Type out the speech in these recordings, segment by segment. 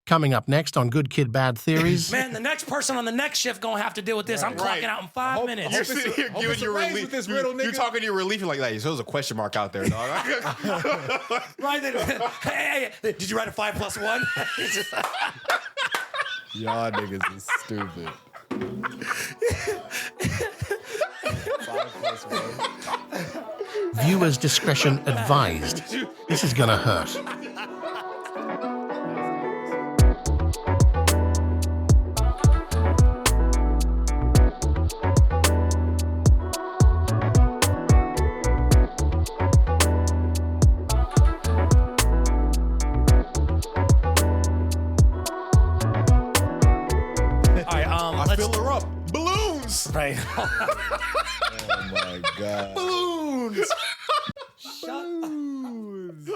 Coming up next on Good Kid, Bad Theories. Man, the next person on the next shift gonna have to deal with this. I'm clocking out in 5 minutes. You're sitting here giving your relief. You're talking to your relief. You're like, so there's a question mark out there, dog. Right then, hey, did you write a 5+1? Y'all niggas is stupid. 5+1. Viewers' discretion advised. This is gonna hurt. Fill her up. Balloons. Right. Oh my God. Balloons. Balloons.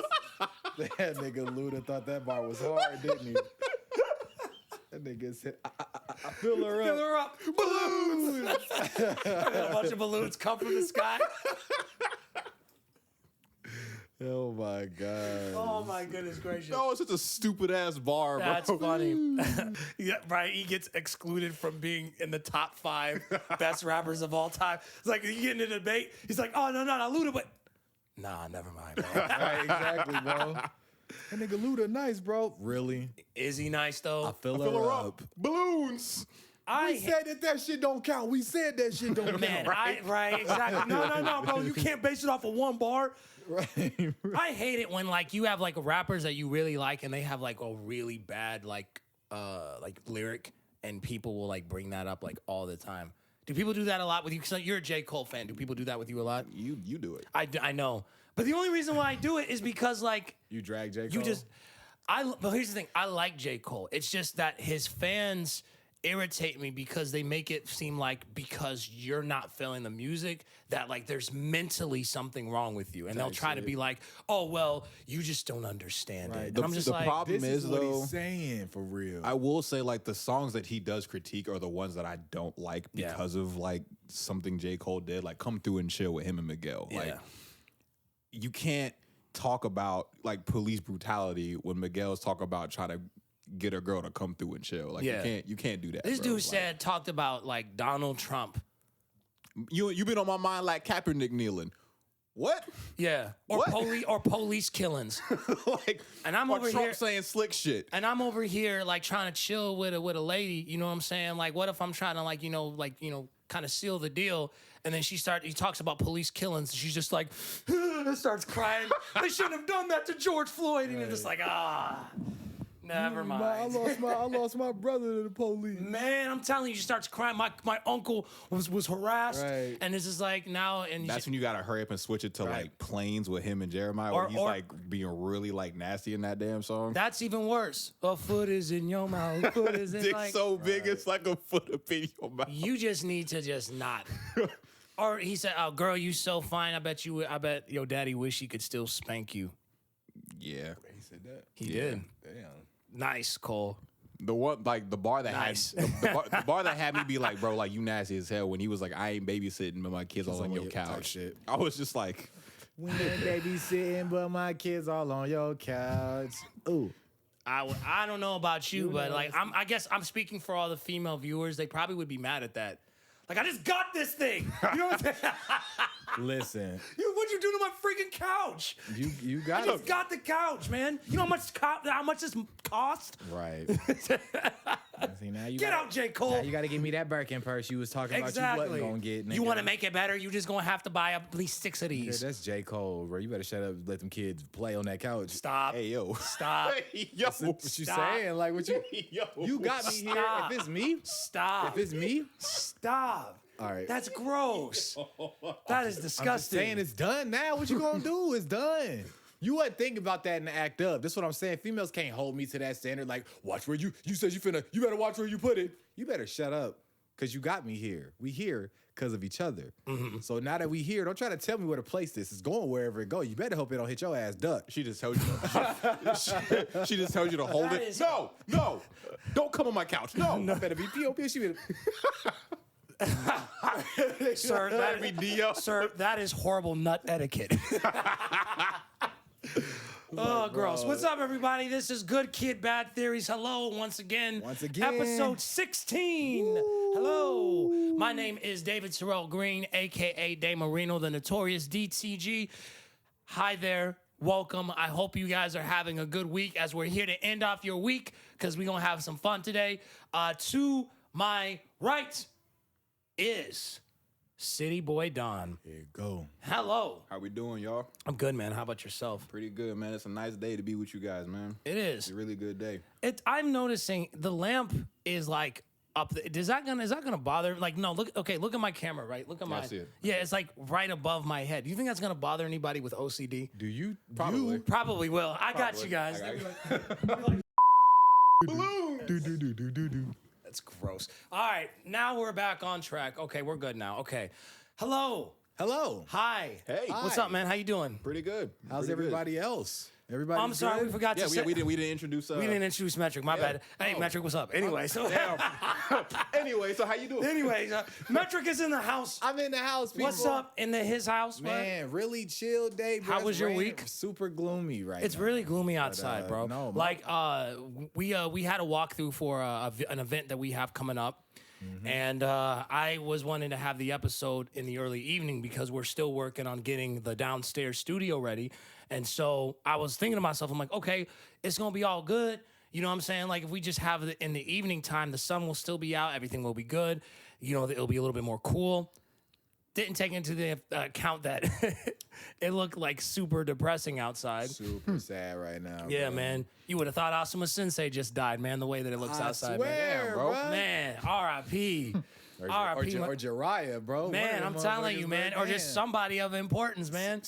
That nigga Luda thought that bar was hard, didn't he? That nigga said, I fill her up. Fill her up. Balloons. A bunch of balloons come from the sky. Oh my God. Oh my goodness gracious. No, it's such a stupid ass bar, bro. That's funny. Yeah, right. He gets excluded from being in the top 5 best rappers of all time. It's like you get in a debate. He's like, oh no, Luda, but nah, never mind, bro. Right, exactly, bro. That nigga Luda nice, bro. Really? Is he nice though? I fill her up. Balloons. We said that shit don't count. We said that shit don't count. Man, right, exactly. No, bro. You can't base it off of one bar. Right. I hate it when like you have like rappers that you really like and they have like a really bad like lyric and people will like bring that up like all the time. Do people do that a lot with you? Because you're a J. Cole fan. Do people do that with you a lot? You do it. I know. But the only reason why I do it is because like You drag J. Cole? But here's the thing. I like J. Cole. It's just that his fans irritate me because they make it seem like because you're not feeling the music that like there's mentally something wrong with you, and they'll try to be like, "Oh well, you just don't understand it." And I'm just the like, problem This is what though, he's saying for real. I will say like the songs that he does critique are the ones that I don't like because of like something J. Cole did, like Come Through and Chill with him and Miguel. Like you can't talk about like police brutality when Miguel's talk about trying to get a girl to come through and chill. Like you can't do that. this bro. dude talked about like Donald Trump. You been on my mind like Kaepernick kneeling. What? Yeah. Or police killings. Like, And I'm or over Trump here saying slick shit. And I'm over here like trying to chill with a lady, you know what I'm saying? Like what if I'm trying to kind of seal the deal, and then he talks about police killings, and she's just like starts crying. They shouldn't have done that to George Floyd. And you're just like, never mind. I lost my brother to the police. Man, I'm telling you, she starts crying. My uncle was harassed, and it's just like now. And That's when you gotta hurry up and switch it to like Planes with him and Jeremiah, Or- where he's or- like being really like nasty in that damn song. that's even worse. A foot is in your mouth. Foot is in Dick like. so big it's like a foot up in your mouth. You just need to just not. Or he said, "Oh, girl, you so fine. I bet your daddy wish he could still spank you." Yeah, He said that. He did. Damn. Nice, Cole. the one like the bar that Nice. had the bar that had me be like, bro, like you nasty as hell. When he was like, I ain't babysitting, but my kids all on your type couch. shit. I was just like, We ain't babysitting, but my kids all on your couch. Ooh. I don't know about you, but like I guess I'm speaking for all the female viewers. They probably would be mad at that. Like I just got this thing. You know what I'm saying? Listen, What'd you do to my freaking couch? you I got just it. got the couch, man. You know how much this cost? Right. See, now you Get out, J. Cole. Now you got to give me that Birkin purse you was talking about you Exactly. wasn't going to get. You nigga. want to make it better? You just gonna have to buy at least 6 of Yeah, these. that's J. Cole, bro. You better shut up and let them kids play on that couch. Stop. hey yo, Stop. hey yo, What you Stop. saying? Like, what you... yo, You got me here. Stop. If it's me... Stop. If it's me... Stop. All right. That's gross. That is I'm just disgusting. saying it's done now. What you gonna do? It's done. You wasn't thinking about that and act up. That's what I'm saying. Females can't hold me to that standard. Like, watch where you said you better watch where you put it. You better shut up. Cause you got me here. We here because of each other. Mm-hmm. So now that we here, don't try to tell me where to place this. It's going wherever it go. You better hope it don't hit your ass duck. She just told you. She just told you to hold That it. is- No, don't come on my couch. No, I better be P.O.P. She better... Sir, that'd be Dio. Sir, that is horrible nut etiquette. Oh, gross. What's up, everybody? This is Good Kid, Bad Theories. Hello, once again. Episode 16. Woo. Hello. My name is David Terrell Green, a.k.a. Day Marino, the notorious DTG. Hi there. Welcome. I hope you guys are having a good week as we're here to end off your week because we're going to have some fun today. To my right is Cityy'Boi Don. Here you go. Hello. How we doing, y'all? I'm good, man. How about yourself? Pretty good, man. It's a nice day to be with you guys, man. It is. It's a really good day. I'm noticing the lamp is like up. Is that gonna bother? Like, no. Look at my camera, right? Look at my. I see it. Yeah, it's like right above my head. Do you think that's gonna bother anybody with OCD? Do you? Probably. You probably will. I got you guys. Do. That's gross. All right, now we're back on track. Okay, we're good now. Okay, hello. Hello. Hi. Hey. What's Hi. up, man? How you doing? Pretty good. How's Pretty good. everybody else? Everybody. I'm sorry, we forgot Yeah, to say. we didn't introduce. We didn't introduce Metric. My bad. Hey, Metric, what's up? Anyway, so Anyway, so how you doing? anyways, Metric is in the house. I'm in the house, people. What's up in his house, bro? Man, really chill day, bro. How It's was your raining. week? Super gloomy right It's now. really gloomy outside, bro. no, like we had a walkthrough for an event that we have coming up. And I was wanting to have the episode in the early evening because we're still working on getting the downstairs studio ready. And so I was thinking to myself, I'm like, okay, it's going to be all good. You know what I'm saying? Like if we just have it in the evening time, the sun will still be out. Everything will be good. You know, it'll be a little bit more cool. Didn't take into the account that it looked like super depressing outside. Super sad right now. Yeah, bro. man. You would have thought Asuma Sensei just died, man, the way that it looks I outside, swear, man. bro. Man, R.I.P. Or R.I.P. Jiraiya, bro. One Man, of I'm them telling you, motherfuckers, man. Or just somebody of importance, man.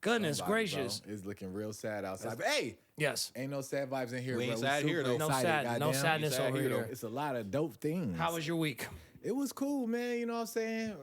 Goodness Somebody, gracious. bro. It's looking real sad outside. But hey, Yes. ain't no sad vibes in here, We bro. ain't sad here, though. No excited, sad, no goddamn. sadness sad over here, here. though. It's a lot of dope things. How was your week? It was cool, man. You know what I'm saying?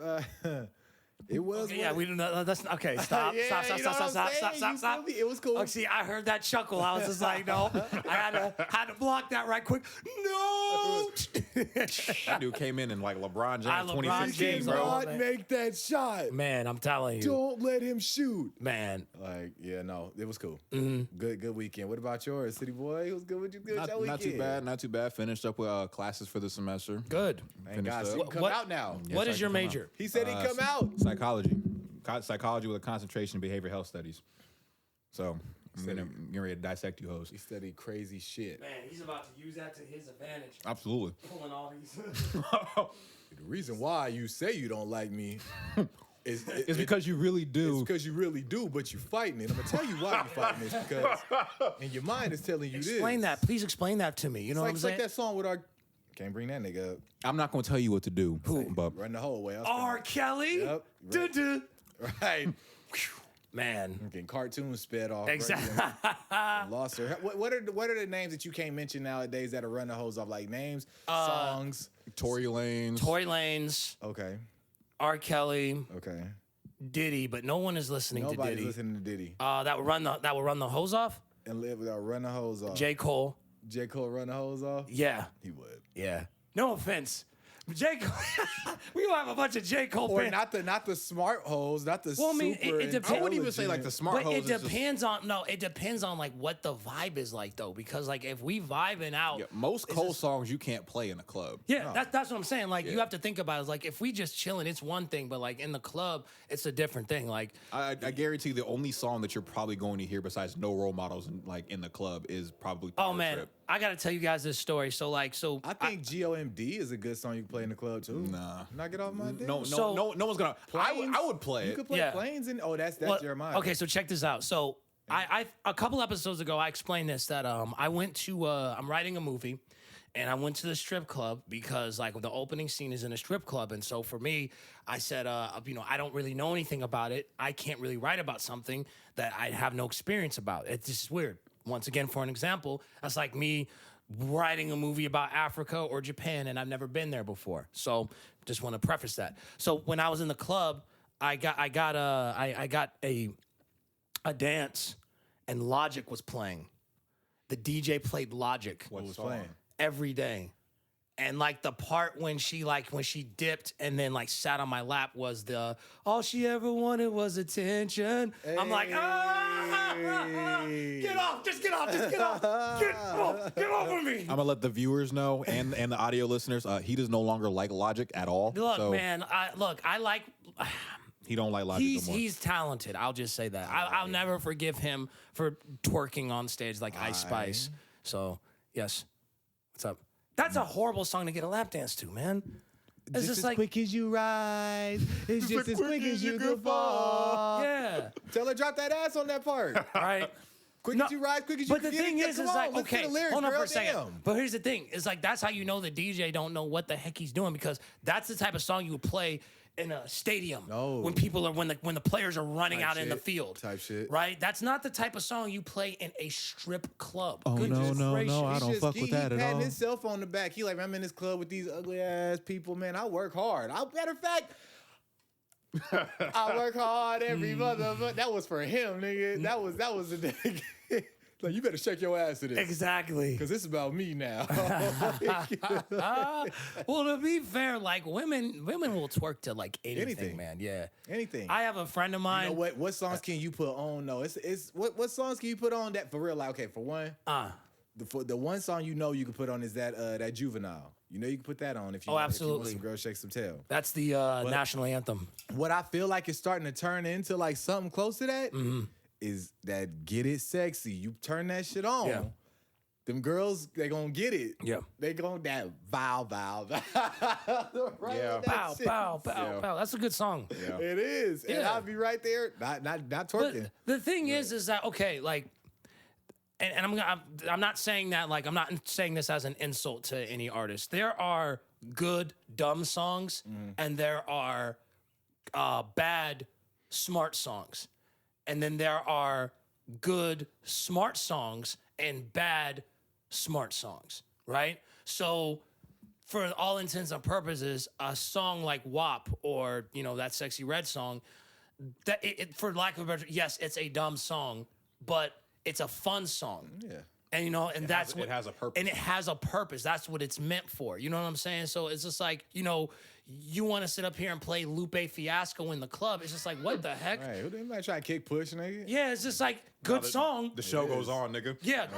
It was. Yeah, we do not. That's okay. Stop. Yeah, Stop. you know what I'm saying? You Stop. feel me? It was cool. Oh, see, I heard that chuckle. I was just like, no. I had to block that right quick. No. That dude came in like LeBron I James LeBron 2016, James, bro. bro. Not make that shot. Man, I'm telling you. Don't let him shoot. Man. Like, yeah, no, it was cool. Good weekend. What about yours, City Boy? It was good with you. Good your Not weekend. too bad. Not too bad. Finished up with classes for the semester. Good. Thank God, Finished so up. he come What- out now. What Yes, is I your can come major? He said he come out. Psychology. Psychology with a concentration in behavioral health studies. So I'm getting ready to dissect you hoes. He studied crazy shit. Man, he's about to use that to his advantage. Absolutely. Pulling all these. The reason why you say you don't like me is It's because you really do. It's because you really do, but you fighting it. I'm gonna tell you why you fighting this because and your mind is telling you Explain this. that. Please explain that to me. You know what I'm It's like saying? that song with our. Can't bring that nigga up. I'm not going to tell you what to do. But Run the whole way. R. Kelly. Yep. Duh-duh. Right. Man. Getting cartoons sped off. Exactly. Lost her. What are the names that you can't mention nowadays that are run the hose off? Like names, songs. Tory Lanez. Toy Lanes. Okay. R. Kelly. Okay. Diddy, but no one is listening to Nobody's Diddy. listening to Diddy. That would run the hose off. And live without run the hose off. J. Cole. J. Cole run the hose off? Yeah. He would. Yeah. No offense. J. Cole. We gonna have a bunch of J. Cole Or fans. not the smart hoes, not the Well, I mean, super it depends. I wouldn't even say like the smart But hoes. it is just- depends on like what the vibe is like though, because like if we vibing out, Yeah, most it's Cole just- songs you can't play in a club. Yeah, that's what I'm saying. Like you have to think about it. It's like if we just chilling, it's one thing, but like in the club, it's a different thing. Like I guarantee the only song that you're probably going to hear besides No Role Models in the club is probably oh Power man, Trip. I gotta tell you guys this story. So I think GOMD is a good song you can play in the club too. Nah. Knock it off my dick. No one's gonna. Planes? I would play You it. could play Yeah. Planes and that's well, Jeremiah. okay, so check this out. So I a couple episodes ago I explained this that I went to I'm writing a movie. And I went to the strip club because like the opening scene is in a strip club. And so for me, I said, I don't really know anything about it. I can't really write about something that I have no experience about. It's just weird. Once again, for an example, that's like me writing a movie about Africa or Japan and I've never been there before. So just want to preface that. So when I was in the club, I got a dance and Logic was playing. The DJ played Logic. What was playing? Every day. And like the part when she dipped and then like sat on my lap was the all she ever wanted was attention. I'm like, get off, just get off, get off of me. I'm gonna let the viewers know and the audio listeners. He does no longer like Logic at all. Look, so man, I like. he don't like Logic no more. He's talented. I'll just say that. I'll never forgive him for twerking on stage like Ice Spice. So yes, what's up? That's a horrible song to get a lap dance to, man. It's just like quick as you rise, it's just as quick as you can fall. yeah. Tell her drop that ass on that part. All right. Quick as you rise, quick as you But the get thing it. is, Come it's on, like, listen to okay, the lyrics, hold on girl, for a second. damn. But here's the thing. It's like, that's how you know the DJ don't know what the heck he's doing, because that's the type of song you would play in a stadium when people are, when the players are running out in the field. Type shit. Right? That's not the type of song you play in a strip club. Oh, Goodness gracious. I don't fuck with that at all. He patting himself on the back. He like, I'm in this club with these ugly ass people, man. I work hard. Matter of fact, I work hard every motherfucker. That was for him, nigga. That was the day. Like, you better shake your ass to this. Exactly. Because it's about me now. Well, to be fair, like women will twerk to like anything, man. Yeah. Anything. I have a friend of mine. You know what? What songs can you put on? No, it's what songs can you put on that for real? Like, okay, for one, the one song you know you can put on is that Juvenile. You know you can put that on if you, absolutely. if you want some girl shake some tail. That's the national anthem. What I feel like is starting to turn into like something close to that is that Get It Sexy. You turn that shit on. Yeah. Them girls, they gonna get it. Yeah. They gonna that bow. Right Yeah. on that Bow, shit. bow, bow, bow. That's a good song. Yeah. It is. And Yeah. I'll be right there, not But twerking. the thing is that okay, like, and I'm not saying that, like, I'm not saying this as an insult to any artist. There are good dumb songs, and there are bad smart songs, and then there are good smart songs and bad smart songs, right? So for all intents and purposes, a song like WAP or, you know, that Sexy Red song, that for lack of a better, yes, it's a dumb song, but it's a fun song. Yeah. And you know, and that's what it has a purpose. And it has a purpose. That's what it's meant for. You know what I'm saying? So it's just like, you know, you want to sit up here and play Lupe Fiasco in the club. It's just like, what the heck? Right. Who might try to kick push, nigga? Yeah, it's just like good song. The show goes on, nigga. Yeah.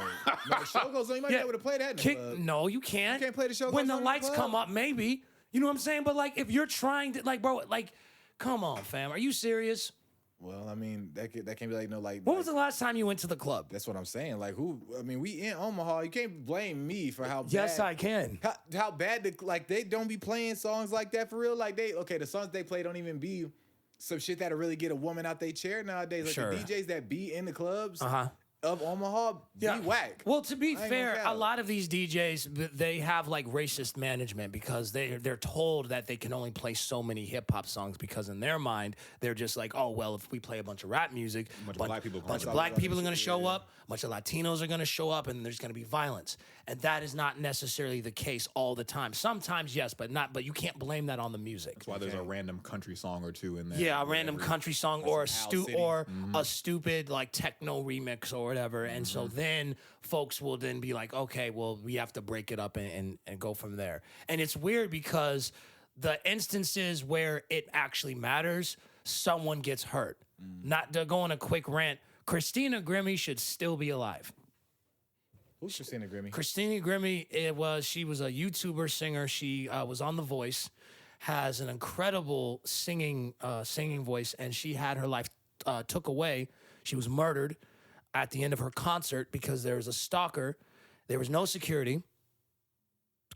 No, the show goes on. You might be able to play that in the club. No, you can't. You can't play the show when goes the on in the lights club? come up. Maybe, you know what I'm saying. But like, if you're trying to, like, bro, like, come on, fam. Are you serious? Well, I mean, that can be like, no, like. When was the last time you went to the club? That's what I'm saying. Like, who? I mean, we in Omaha. You can't blame me for how bad. Yes, I can. How bad they don't be playing songs like that for real. Like the songs they play don't even be some shit that'll really get a woman out their chair nowadays. Like Sure. the DJs that be in the clubs of Omaha be whack. Well, to be I ain't fair, gonna cap. a lot of these DJs, they have like racist management because they're told that they can only play so many hip hop songs because in their mind they're just like, oh well, if we play a bunch of rap music, a bunch of black people are going to show up, a bunch of Latinos are going to show up, and there's going to be violence. And that is not necessarily the case all the time. Sometimes yes, but you can't blame that on the music. That's why there's a random country song or two in there. Yeah, a random country song or City. a stupid like techno remix or whatever. And so then folks will then be like, okay, well, we have to break it up and go from there. And it's weird because the instances where it actually matters, someone gets hurt. Not to go on a quick rant, Christina Grimmie should still be alive. Who's Christina Grimmie? Christina Grimmie, she was a YouTuber singer. She was on The Voice, has an incredible singing voice, and she had her life took away. She was murdered at the end of her concert because there was a stalker. There was no security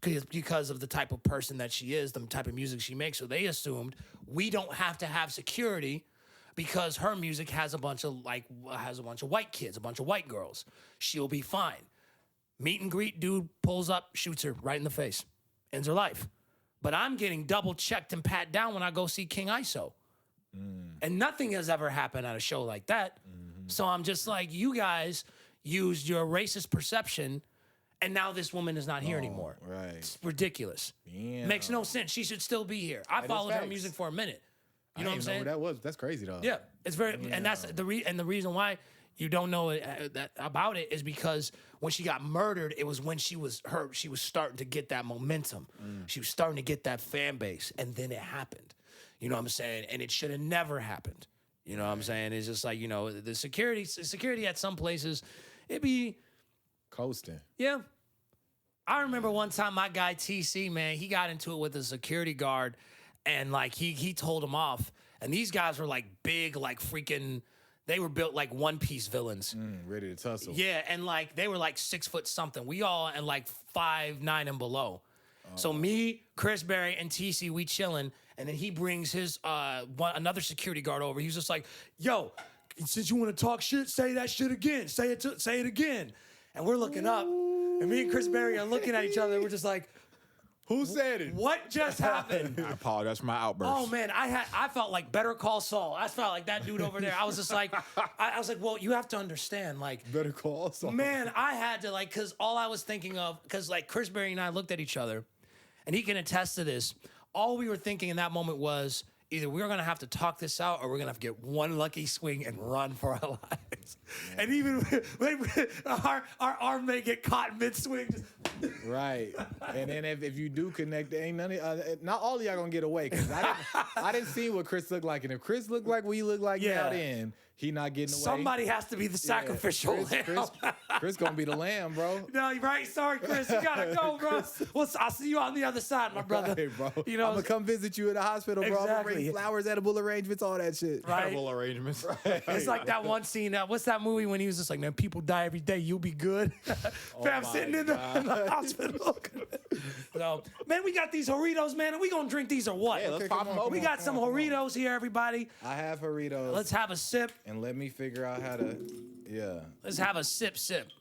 because of the type of person that she is, the type of music she makes. So they assumed we don't have to have security because her music has a bunch of white kids, a bunch of white girls. She'll be fine. Meet and greet dude pulls up, shoots her right in the face, ends her life. But I'm getting double checked and pat down when I go see King ISO. And nothing has ever happened at a show like that. So I'm just like, you guys used your racist perception, and now this woman is not here anymore. Right. It's ridiculous. Yeah. Makes no sense. She should still be here. I followed her music for a minute. You know what I'm saying? That was that's crazy though. Yeah, it's very, and that's the reason why you don't know that about it is because when she got murdered, it was when she was starting to get that momentum. She was starting to get that fan base, and then it happened. You know what I'm saying? And it should have never happened. You know what I'm saying? It's just like, the security at some places, it'd be Coasting. yeah. I remember one time my guy TC, man, he got into it with a security guard, and like he told him off. And these guys were like big, like freaking. They were built like One Piece villains. Ready to tussle. Yeah, and like they were like 6 foot something. We all and like 5'9" and below. So me, Chris Berry, and TC, we chilling, and then he brings his another security guard over. He was just like, "Yo, since you want to talk shit, say that shit again. Say it again." And we're looking up, and me and Chris Berry are looking at each other. We're just like, Who said it? "What just happened?" I apologize for my outburst. Oh man, I felt like Better Call Saul. I felt like that dude over there. I was just like, I was like, well, you have to understand, like, Better call someone. man, I had to like, cause all I was thinking of, cause like Chris Berry and I looked at each other, and he can attest to this. All we were thinking in that moment was either we're gonna have to talk this out, or we're gonna have to get one lucky swing and run for our lives. And even our arm may get caught mid swing. Right. And then if you do connect, ain't none of not all of y'all gonna get away. Cause I didn't see what Chris looked like. And if Chris looked like what he looked like now, then he not getting away. Somebody has to be the sacrificial lamb. Chris gonna be the lamb, bro. No, you're right. Sorry, Chris. You gotta go, bro. Well, I'll see you on the other side, my brother. Right, bro. You know, I'm gonna come visit you at the hospital, bro. I'm gonna Exactly. bring flowers, edible arrangements, all that shit. Right. Edible arrangements. It's like that one scene. What's that movie when he was just like, "Man, people die every day. You'll be good." Fam, sitting in the hospital. So, man, we got these Doritos, man, and we gonna drink these or what? Yeah, let's Okay, pop come them on, open. We got some Doritos here, everybody. I have Doritos. Let's have a sip. And let me figure out how to, Let's have a sip.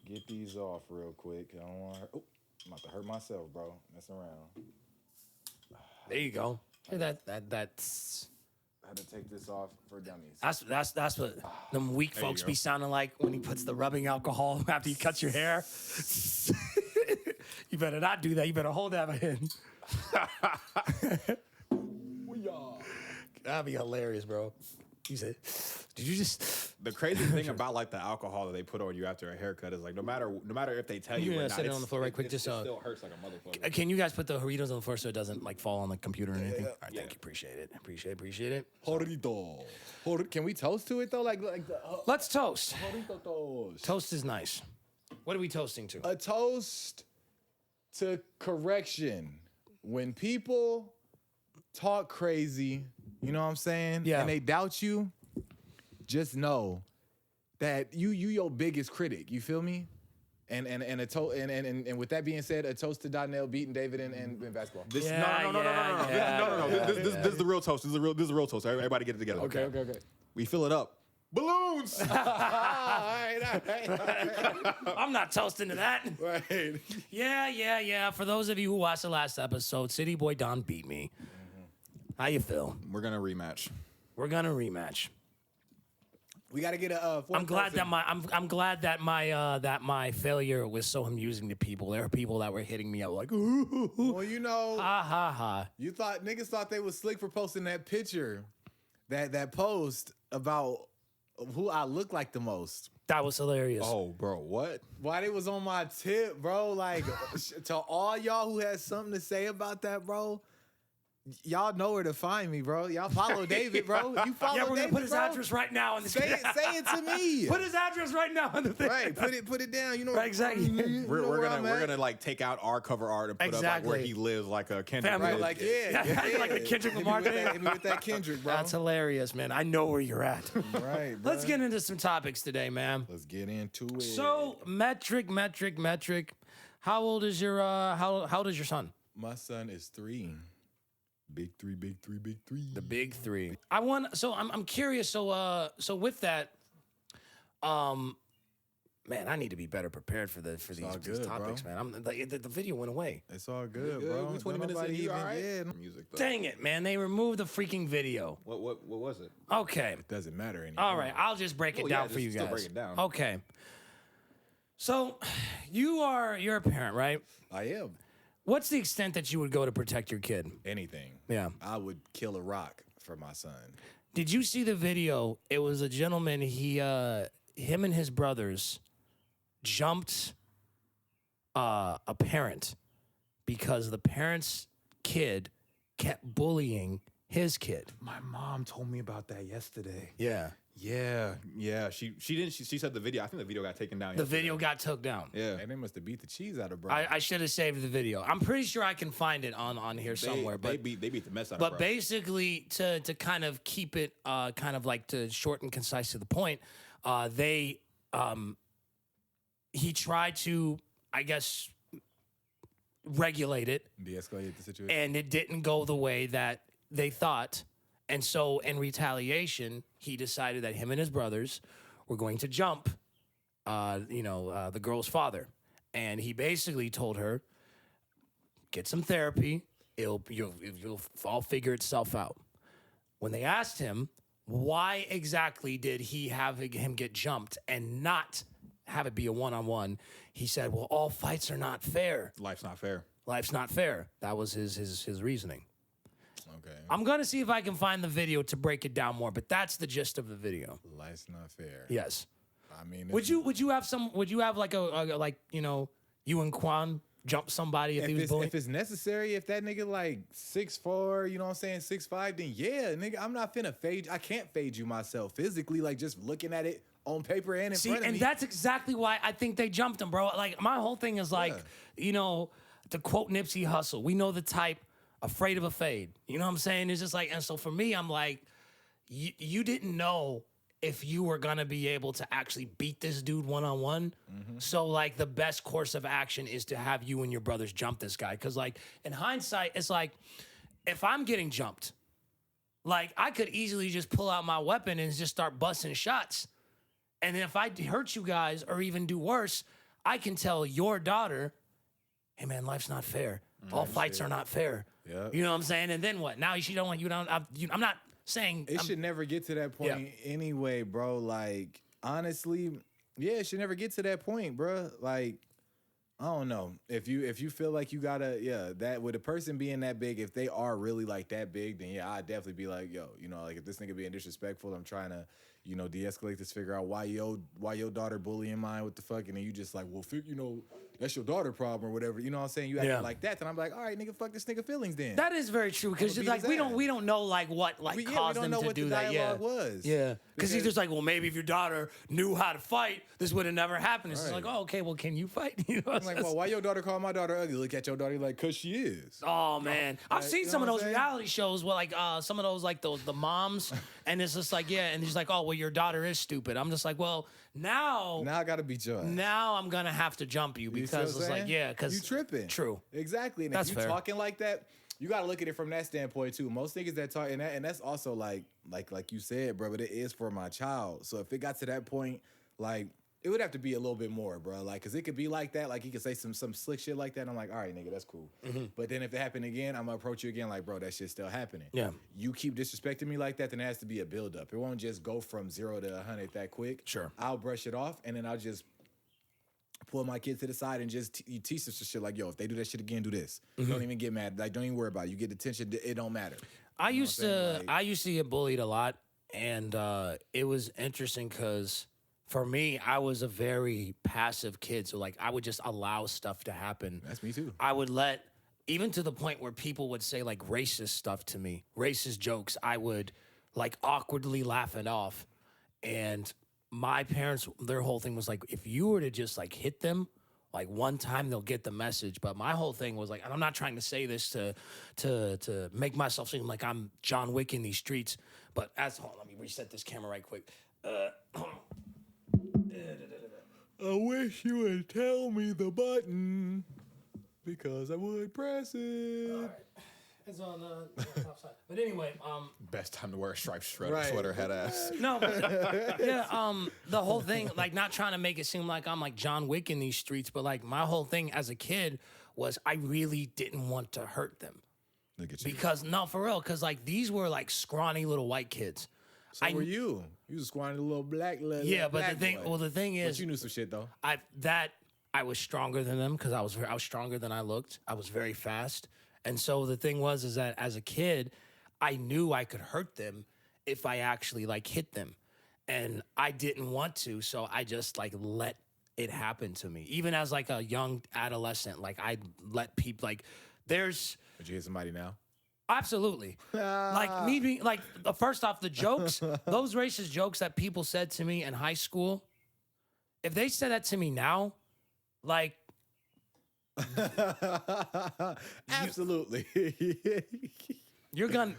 get these off real quick. I don't want to hurt. Oh, I'm about to hurt myself, bro. Mess around. There you go. Hey, that's. I had to take this off for dummies. That's what them weak folks go. be sounding like when he puts the rubbing alcohol after he cuts your hair. You better not do that. You better hold that in. That'd be hilarious, bro. You said, did you just? The crazy thing about like the alcohol that they put on you after a haircut is like no matter if they tell you Yeah, or not, set it on the floor right quick, it just, still hurts like a motherfucker. Can you guys put the Doritos on the floor so it doesn't like fall on the computer or anything? All right, thank you. Appreciate it. Dorito. Can we toast to it though? Like the Let's toast. Dorito toast. Toast is nice. What are we toasting to? A toast to correction. When people talk crazy, you know what I'm saying? Yeah. And they doubt you, just know that you your biggest critic. You feel me? And with that being said, a toast to Donnell beating David in basketball. This, Yeah, no. yeah. This is the real toast. This is the real toast. Everybody get it together. Okay. We fill it up. Balloons. all right. I'm not toasting to that. Right. Yeah. For those of you who watched the last episode, Cityy'Boi Don beat me. How you feel? We're gonna rematch. We're gonna rematch. We gotta get a. I'm glad that my failure was so amusing to people. There are people that were hitting me up like, ooh, Well, you know, ha ha ha. you thought niggas thought they was slick for posting that picture, that post about who I look like the most. That was hilarious. Oh, bro, what? Why they was on my tip, bro? Like to all y'all who has something to say about that, bro. Y'all know where to find me, bro. Y'all follow David, bro. You follow Yeah, we're David, gonna put his bro. address right now in the Say it to me. Put his address right now in the thing. Right, put it down. You know Right, exactly. We're gonna like take out our cover art and put up like where Exactly. he lives, like a Kendrick. Family. Right, like yeah. Like the Kendrick Hit me Lamar with thing. that- hit me with that Kendrick, bro. That's hilarious, man. I know where you're at. Right, bro. Let's get into some topics today, man. Let's get into it. So, metric. How old is your how old is your son? my son is 3. Big 3. The big 3. I'm curious. So with that, man, I need to be better prepared for these good, topics, bro. man. The video went away. It's all good, bro. We 20 minutes in. You all right? Music though. Dang it, man! They removed the freaking video. What was it? Okay, It doesn't matter anymore. all right. I'll just break it Oh, yeah, down for just you still guys. break it down. Okay. So, you're a parent, right? I am. What's the extent that you would go to protect your kid? Anything. Yeah. I would kill a rock for my son. Did you see the video? It was a gentleman. He him and his brothers jumped a parent because the parent's kid kept bullying his kid. My mom told me about that yesterday. Yeah. Yeah. She said the video. I think the video got taken down. The video got took down. Yeah. And they must have beat the cheese out of bro. I should have saved the video. I'm pretty sure I can find it on here somewhere. They But beat the mess out of But bro. basically, to kind of keep it kind of like to short and concise to the point, he tried to, I guess, regulate it, De-escalate the situation. and it didn't go the way that they thought. And so, in retaliation, he decided that him and his brothers were going to jump, the girl's father, and he basically told her, "Get some therapy. You'll all figure itself out." When they asked him why exactly did he have him get jumped and not have it be a one-on-one, he said, "Well, all fights are not fair. Life's not fair. Life's not fair." That was his reasoning. Okay. I'm gonna see if I can find the video to break it down more, but that's the gist of the video. Life's not fair. Yes. I mean, Would you have like you and Quan jump somebody if he was bullying? if it's necessary, if that nigga like 6'4", you know what I'm saying, 6'5", then yeah, nigga, I'm not finna fade. I can't fade you myself physically, like just looking at it on paper and in See, front of and me. that's exactly why I think they jumped him, bro. Like my whole thing is like, to quote Nipsey Hussle, we know the type, afraid of a fade. You know what I'm saying? It's just like, and so for me, I'm like, you didn't know if you were gonna be able to actually beat this dude one-on-one. So like the best course of action is to have you and your brothers jump this guy. Cause like in hindsight, it's like, if I'm getting jumped, like I could easily just pull out my weapon and just start busting shots. And then if I hurt you guys or even do worse, I can tell your daughter, "Hey man, life's not fair. All fights are not fair." Yep. You know what I'm saying? And then what? Now she don't want you. I'm not saying It should never get to that point anyway, bro. Like, honestly, yeah, it should never get to that point, bro. Like, I don't know. If you feel like you gotta, that with a person being that big, if they are really like that big, then yeah, I'd definitely be like, yo, like if this nigga being disrespectful, I'm trying to, de-escalate this, figure out why your daughter bullying mine, what the fuck, and then you just like, well, that's your daughter problem or whatever. You know what I'm saying? You act like that, then I'm like, all right, nigga, fuck this nigga feelings then. that is very true because beat like his we ass. don't know like what like caused them to do that. Yeah, was. yeah. Because he's just like, well, maybe if your daughter knew how to fight, this would have never happened. It's just Right. like, oh, okay, well, can you fight? You know, I'm like, well, why your daughter call my daughter ugly? Look at your daughter like, cause she is. oh man, I've seen you know some of what those I'm saying? reality shows where like some of those like the moms, and it's just like and he's like, oh well, your daughter is stupid. I'm just like, well, now Now I gotta beat your ass. now I'm gonna have to jump you You see because what it's I'm like saying? because you tripping. True. Exactly. And That's if you fair. talking like that, you gotta look at it from that standpoint too. Most niggas that talk, and that's also like you said, bro, but it is for my child. So if it got to that point, like it would have to be a little bit more, bro. Like, cause it could be like that. Like he could say some slick shit like that. And I'm like, all right, nigga, that's cool. But then if it happened again, I'm gonna approach you again, like, bro, that shit's still happening. Yeah. You keep disrespecting me like that, then it has to be a build up. It won't just go from 0 to 100 that quick. Sure. I'll brush it off, and then I'll just pull my kid to the side and just you teach them some shit like, yo, if they do that shit again, do this. Don't even get mad. Like, don't even worry about it. You get detention, it don't matter. I used what I'm to saying? I used to get bullied a lot, and it was interesting because for me, I was a very passive kid. So like I would just allow stuff to happen. That's me too. I would let, even to the point where people would say like racist stuff to me, racist jokes, I would like awkwardly laugh it off. And my parents, their whole thing was like, if you were to just like hit them, like one time they'll get the message. But my whole thing was like, and I'm not trying to say this to make myself seem like I'm John Wick in these streets. But hold on, let me reset this camera right quick. I wish you would tell me the button because I would press it. All right. It's on the top side. But anyway, Best time to wear a striped Right. sweater, head ass. no, but, yeah, the whole thing, like not trying to make it seem like I'm like John Wick in these streets, but like my whole thing as a kid was I really didn't want to hurt them. Look at you. Because, no, for real, because like these were like scrawny little white kids. So were you? You was squatting a little black little Yeah, but black boy. the thing But is, you knew some shit though. I was stronger than them because I was stronger than I looked. I was very fast. And so the thing is that as a kid, I knew I could hurt them if I actually like hit them. and I didn't want to, so I just like let it happen to me. Even as like a young adolescent, like I let people like there's. Would you hit somebody now? Absolutely. Like me being like first off, the jokes, those racist jokes that people said to me in high school, if they said that to me now, like Absolutely. you're gonna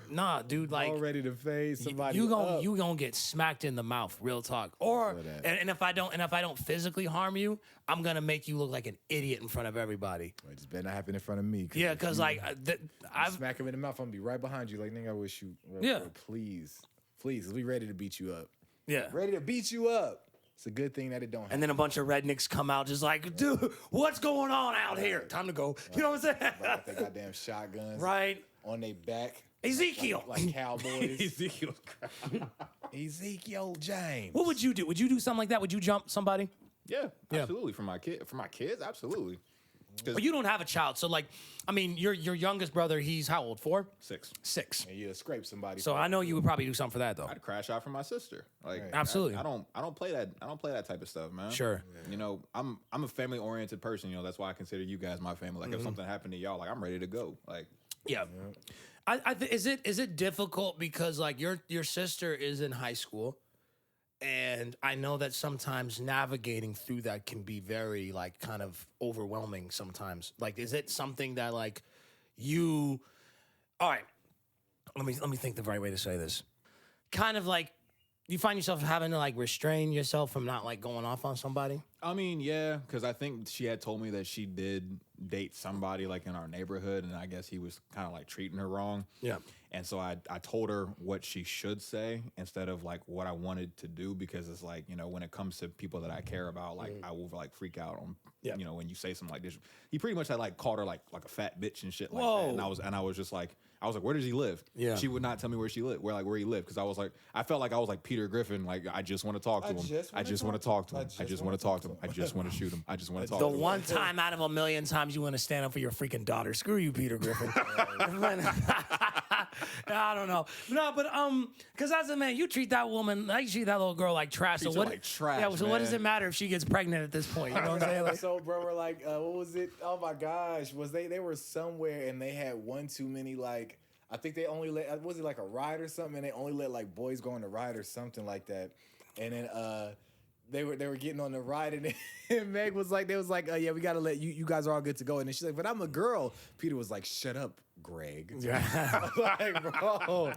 dude, like All ready to fade somebody. you up. gonna get smacked in the mouth, real talk. Or and if I don't physically harm you, I'm gonna make you look like an idiot in front of everybody. It just better not happen in front of me. Yeah, because like I've smack him in the mouth. I'm gonna be right behind you. Like, nigga, I wish you. Yeah. Please, we ready to beat you up. yeah. Ready to beat you up. It's a good thing that it don't happen. And then a bunch of rednecks come out just like, dude, what's going on out here? Time to go. You know what I'm saying? Like they goddamn shotguns. Right. On their back. Ezekiel. Like cowboys. Ezekiel. Ezekiel James. What would you do? Would you do something like that? Would you jump somebody? Yeah, absolutely. For my kids, absolutely. Well, you don't have a child, so like, I mean, your youngest brother, he's how old? 4? 6. 6. And you'll scrape somebody. So I know you would probably do something for that though. I'd crash out for my sister. Like Absolutely. I don't play that type of stuff, man. Sure. You know, I'm a family oriented person. You know, that's why I consider you guys my family. Like if something happened to y'all, like I'm ready to go. Like Yeah. Is it difficult because like your sister is in high school, and I know that sometimes navigating through that can be very like kind of overwhelming sometimes. Like, is it something that like you? All right, let me think the right way to say this. Kind of like you find yourself having to like restrain yourself from not like going off on somebody. I mean, yeah, because I think she had told me that she did date somebody like in our neighborhood, and I guess he was kind of like treating her wrong. Yeah. And so I told her what she should say instead of like what I wanted to do, because it's like, you know, when it comes to people that I care about, like I will like freak out on, you know, when you say something like this. He pretty much had like called her like a fat bitch and shit like that. And I was just like, where does he live? Yeah. She would not tell me where she lived, where he lived, because I felt like I was like Peter Griffin, like I just want to talk to him. I just want to talk to him. I just want to talk to him. I just want to shoot him. I just want to talk to him. The one time out of a million times you want to stand up for your freaking daughter. Screw you, Peter Griffin. I don't know. No, but because as a man, you treat that woman, like you treat that little girl like trash. Treat So her what? like trash, Yeah. So what does man. it matter if she gets pregnant at this point? You know what I'm saying? Like, So, bro, we're like, what was it? Oh my gosh, they were somewhere and they had one too many like. I think they only let was it like a ride or something, and they only let like boys go on the ride or something like that, and then they were getting on the ride, and, and Meg was like, yeah, we gotta let you guys are all good to go, and then she's like, but I'm a girl. Peter was like, shut up, Greg. yeah. Like, bro,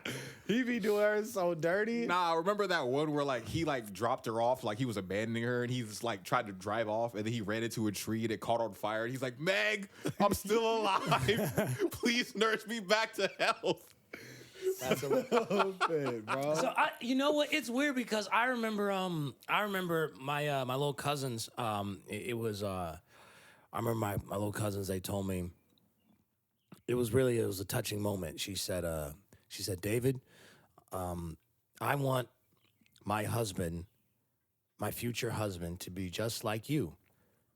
he be doing her so dirty. Nah, remember that one where like he like dropped her off, like he was abandoning her, and he just like tried to drive off, and then he ran into a tree and it caught on fire, and he's like, Meg, I'm still alive. Please nurse me back to health. That's a little bit, bro. So you know what? It's weird because I remember my my little cousins. I remember my little cousins. They told me it was a touching moment. She said, David, I want my husband, my future husband, to be just like you.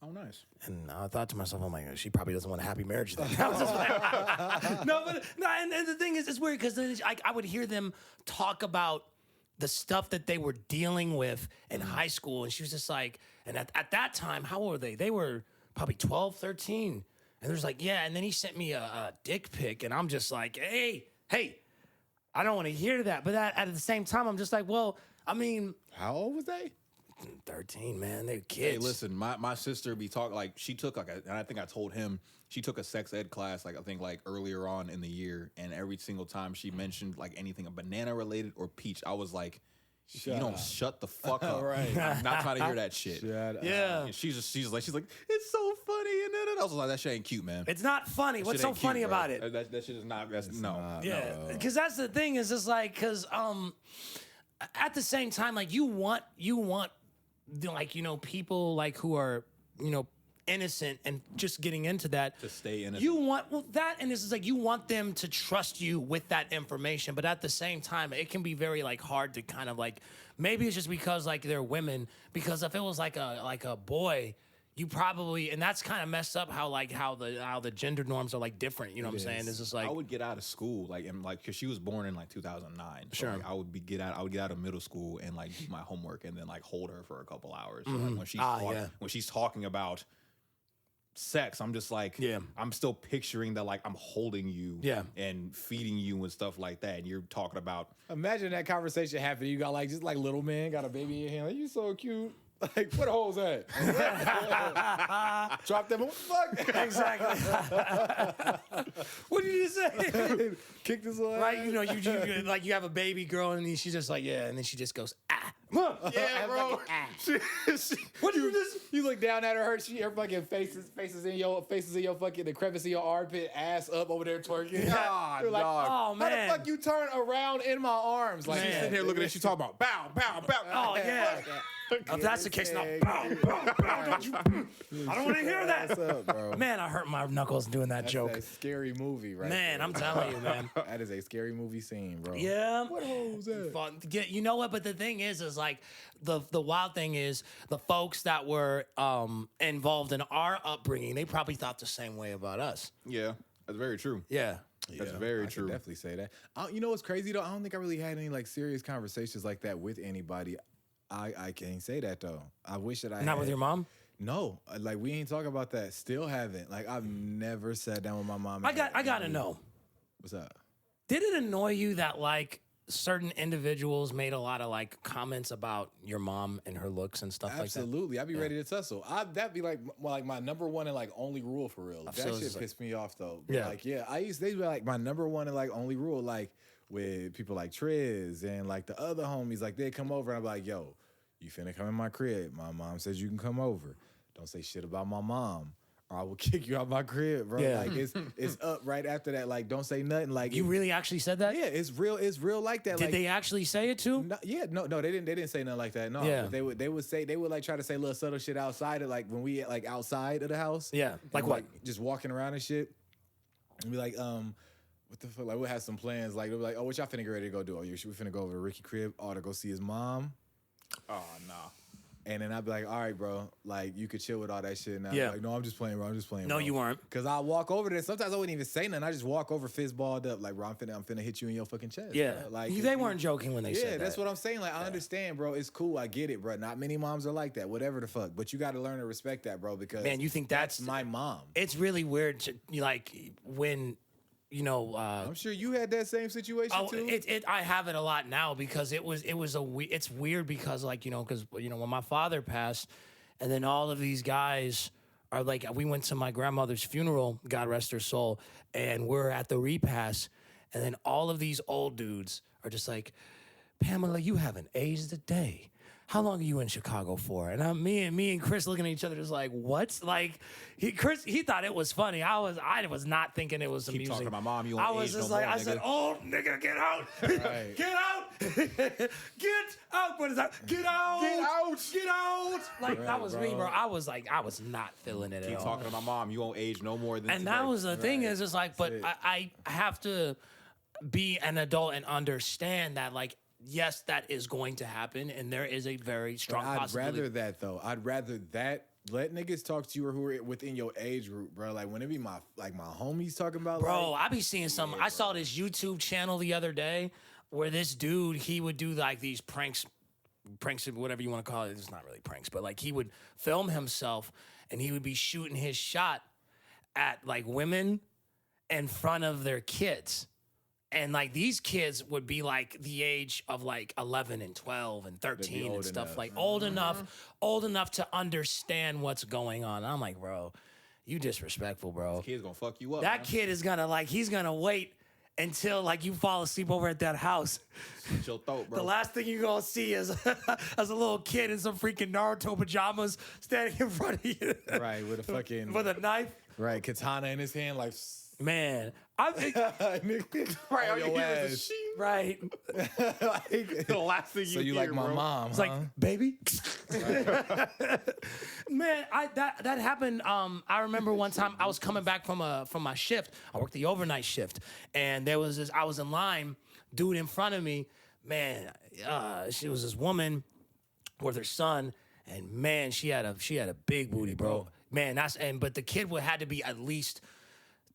Oh, nice. And I thought to myself, oh my God, she probably doesn't want a happy marriage then. I was just like, no, and the thing is, it's weird because then I would hear them talk about the stuff that they were dealing with in high school. And she was just like, and at that time, how old were they? They were probably 12, 13. And there's like, yeah. And then he sent me a dick pic. And I'm just like, hey, I don't want to hear that. But at the same time, I'm just like, well, I mean. How old was they? 13, man. They're kids. Hey, listen, my sister be talking like she took like and I think I told him she took a sex ed class like I think like earlier on in the year, and every single time she mentioned like anything a banana related or peach, I was like, you don't shut the fuck up. Right. I'm not trying to hear that shit. Shut up. Yeah. And she's like, it's so funny, and then I was like, that shit ain't cute, man. It's not funny. That What's shit so ain't cute, funny bro. about it? That shit is not. That's no. Yeah, because that's the thing is just like because at the same time like you want like you know people like who are you know innocent and just getting into that To stay innocent. You want that, and this is like you want them to trust you with that information, but at the same time it can be very like hard to kind of like maybe it's just because like they're women, because if it was like a boy, you probably, and that's kind of messed up how the gender norms are like different. You know what I'm saying? It's just like I would get out of school because she was born in like 2009. So Sure. like, I would get out of middle school and like do my homework and then like hold her for a couple hours. So, Mm-hmm. like, when she's talking about sex, I'm just like, I'm still picturing that like I'm holding you and feeding you and stuff like that. And you're talking about Imagine that conversation happening. You got like just like little man got a baby in your hand. Like, you so cute. Like, where the holes at? Drop them. What the fuck? exactly. What did you say? Kick this little Right? ass. You know, you like you have a baby girl and then she's just like and then she just goes yeah, bro. What you just? You look down at her. Her fucking faces in your fucking the crevice of your armpit, ass up over there twerking. God, You're like, dog. Oh man. how the fuck you turn around in my arms? Like, She's sitting here looking at you talking about bow, bow, bow. Oh yeah. If that's the case, now, don't you? I don't want to hear that. What's up, bro? Man, I hurt my knuckles doing that That's joke. a scary movie, right? Man, there. I'm telling you, man. That is a scary movie scene, bro. Yeah. What holes at? Fun. You know what? But the thing is like the wild thing is the folks that were involved in our upbringing, they probably thought the same way about us. Yeah, that's very true. Yeah. That's very I true. could definitely say that. You know what's crazy though? I don't think I really had any like serious conversations like that with anybody. I can't say that though. I wish that I Not had. with your mom? No, like we ain't talking about that. Still haven't. Like I've never sat down with my mom. I gotta know. What's up? Did it annoy you that like certain individuals made a lot of like comments about your mom and her looks and stuff Absolutely, I'd be ready to tussle. That'd be like my number one and like only rule for real. That so shit it's like- pissed me off though. But Yeah. like they'd be like my number one and like only rule like with people like Triz and like the other homies. Like they'd come over and I'd be like, yo, you finna come in my crib. My mom says you can come over. Don't say shit about my mom, or I will kick you out my crib, bro. Yeah. Like it's up right after that. Like don't say nothing. Like that. You really actually said that? yeah, it's real like that. Did like, they actually say it too? no, they didn't say nothing like that. No, Yeah. But they would like try to say little subtle shit outside of like when we like outside of the house. Yeah. Like And, what? just walking around and shit. And be like, what the fuck? Like we'll have some plans. Like they'll be like, oh, what y'all finna get ready to go do? Oh, we finna go over to Ricky crib. Oh, to go see his mom. Oh no. And then I'd be like, all right, bro, like you could chill with all that shit now. Yeah. Like, no, I'm just playing, bro. I'm just playing. No, bro. you weren't. Cause I walk over there. Sometimes I wouldn't even say nothing. I just walk over, fist balled up, like, bro, I'm finna hit you in your fucking chest. Yeah. Bro. Like They weren't joking when they said yeah, that. that's what I'm saying. Like, I understand, bro. It's cool. I get it, bro. Not many moms are like that. Whatever the fuck. But you got to learn to respect that, bro. Because Man, you think that's my mom? It's really weird to like when I'm sure you had that same situation too. I have it a lot now because it's weird because like because when my father passed, and then all of these guys are like we went to my grandmother's funeral, God rest her soul, and we're at the repast, and then all of these old dudes are just like, Pamela, you haven't aged a day. How long are you in Chicago for? And me and Chris looking at each other just like, what? Like, Chris thought it was funny. I was not thinking it was Keep amusing. talking to my mom. You I won't was age just no like, more, I said, nigga. oh, nigga, get out. Right. Get out. Get out. What is that? Get out. Get out. Get out. Like, that Right, was bro. me, bro. I was not feeling it Keep at all. talking to my mom. You won't age no more than And today. that was the thing is just like, but it. I have to be an adult and understand that, like, yes, that is going to happen, and there is a very strong I'd possibility. rather that though. I'd rather that. Let niggas talk to you or who are within your age group, bro. Like when it be my homies talking about, Bro, like, I be seeing some. I saw this YouTube channel the other day where this dude, he would do like these pranks, whatever you want to call it. It's not really pranks, but like he would film himself and he would be shooting his shot at like women in front of their kids. And like these kids would be like the age of like 11 and 12 and 13 and old stuff, enough. like old enough to understand what's going on. I'm like, bro, you disrespectful, bro. Kid's gonna fuck you up. That man. kid is gonna he's gonna wait until like you fall asleep over at that house. Slit your throat, bro. The last thing you're gonna see is as a little kid in some freaking Naruto pajamas standing in front of you. right with a fucking With a knife. right katana in his hand, like Man, I think right, all on you your hear is a ass. sheep. right. The last thing you So you hear, like my bro. mom? It's like, huh? baby. Man, that happened. I remember one time I was coming back from my shift. I worked the overnight shift, and there was I was in line, dude in front of me. Man, she was this woman with her son, and man, she had a big booty, bro. Man, but the kid had to be at least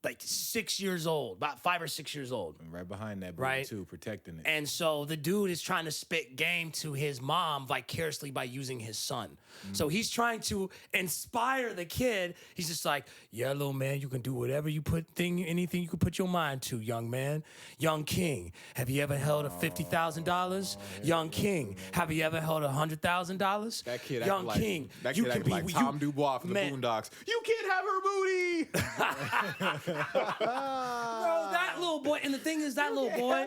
like 6 years old, about 5 or 6 years old. And right behind that booty Right. too, protecting it. And so the dude is trying to spit game to his mom vicariously by using his son. So he's trying to inspire the kid. He's just like, yeah, little man, you can do whatever anything you can put your mind to, young man. Young king, have you ever held a $50,000? Young king, have you ever held $100,000? That kid young acting king, like, that you kid can acting like Tom Dubois from the Man. Boondocks. You can't have her booty. Bro, that little boy, and the thing is, that little boy,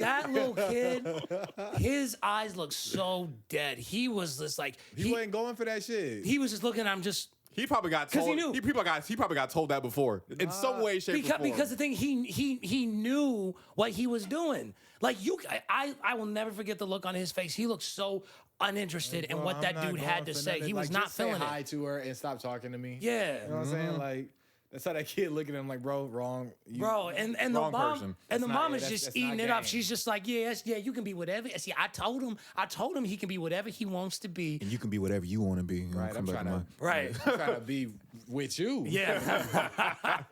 that little kid, his eyes look so dead. He was just like He wasn't going for that shit. he was just looking at him just He probably got 'Cause told. he knew. He probably got told that before in some way, shape, or form. because the thing he knew what he was doing. Like I will never forget the look on his face. He looked so uninterested in what that dude had to say. He was not just say feeling hi it. to her and stop talking to me. Yeah. You know what I'm saying? Like, that's how that kid looking at him like, bro, wrong. Bro, and the Wrong mom person. and the That's mom not- is that's- just that's eating not it up. game. She's just like, yeah, you can be whatever. See, I told him he can be whatever he wants to be. And you can be whatever you want to be. Right, I'm trying to, Right. I'm trying to be with you. Yeah.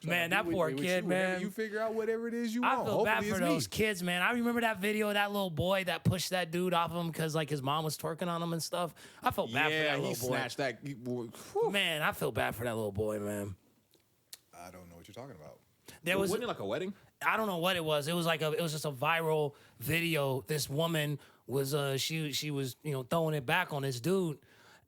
Man, that poor With kid, you, whenever man. You figure out whatever it is you I want. feel bad Hopefully for it's those me. kids, man. I remember that video of that little boy that pushed that dude off of him because like his mom was twerking on him and stuff. I felt bad for Yeah, that he little boy. snatched that. Man, I feel bad for that little boy, man. I don't know what you're talking about. There was Wasn't it like a wedding? I don't know what it was. It was just a viral video. This woman was she was throwing it back on this dude,